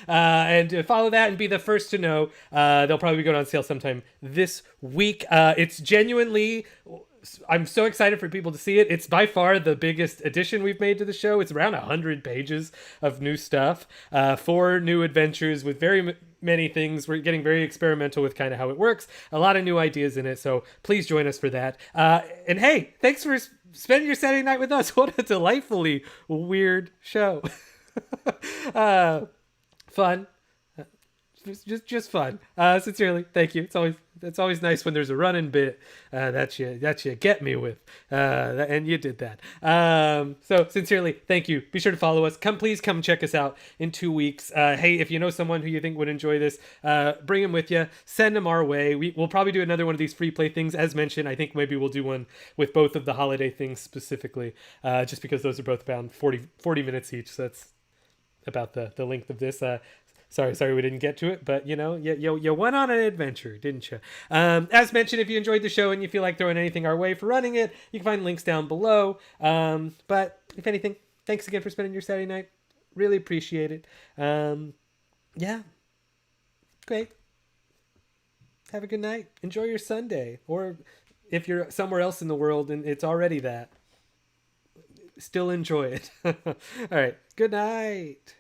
and follow that and be the first to know. They'll probably go on sale sometime this week. It's genuinely. I'm so excited for people to see it. It's by far the biggest addition we've made to the show. It's around 100 pages of new stuff, 4 new adventures with very many things. We're getting very experimental with kind of how it works. A lot of new ideas in it, so please join us for that. And hey, thanks for spending your Saturday night with us. What a delightfully weird show. Fun. Just fun. Sincerely, thank you. It's always nice when there's a running bit that you get me with, and you did that. So sincerely, thank you. Be sure to follow us. Please come check us out in 2 weeks. Hey, if you know someone who you think would enjoy this, bring them with you. Send them our way. We'll probably do another one of these free play things, as mentioned. I think maybe we'll do one with both of the holiday things specifically, just because those are both about 40 minutes each. So that's about the length of this. Sorry we didn't get to it, but you went on an adventure, didn't you? As mentioned, if you enjoyed the show and you feel like throwing anything our way for running it, you can find links down below. But if anything, thanks again for spending your Saturday night. Really appreciate it. Yeah. Great. Have a good night. Enjoy your Sunday. Or if you're somewhere else in the world and it's already that, still enjoy it. All right. Good night.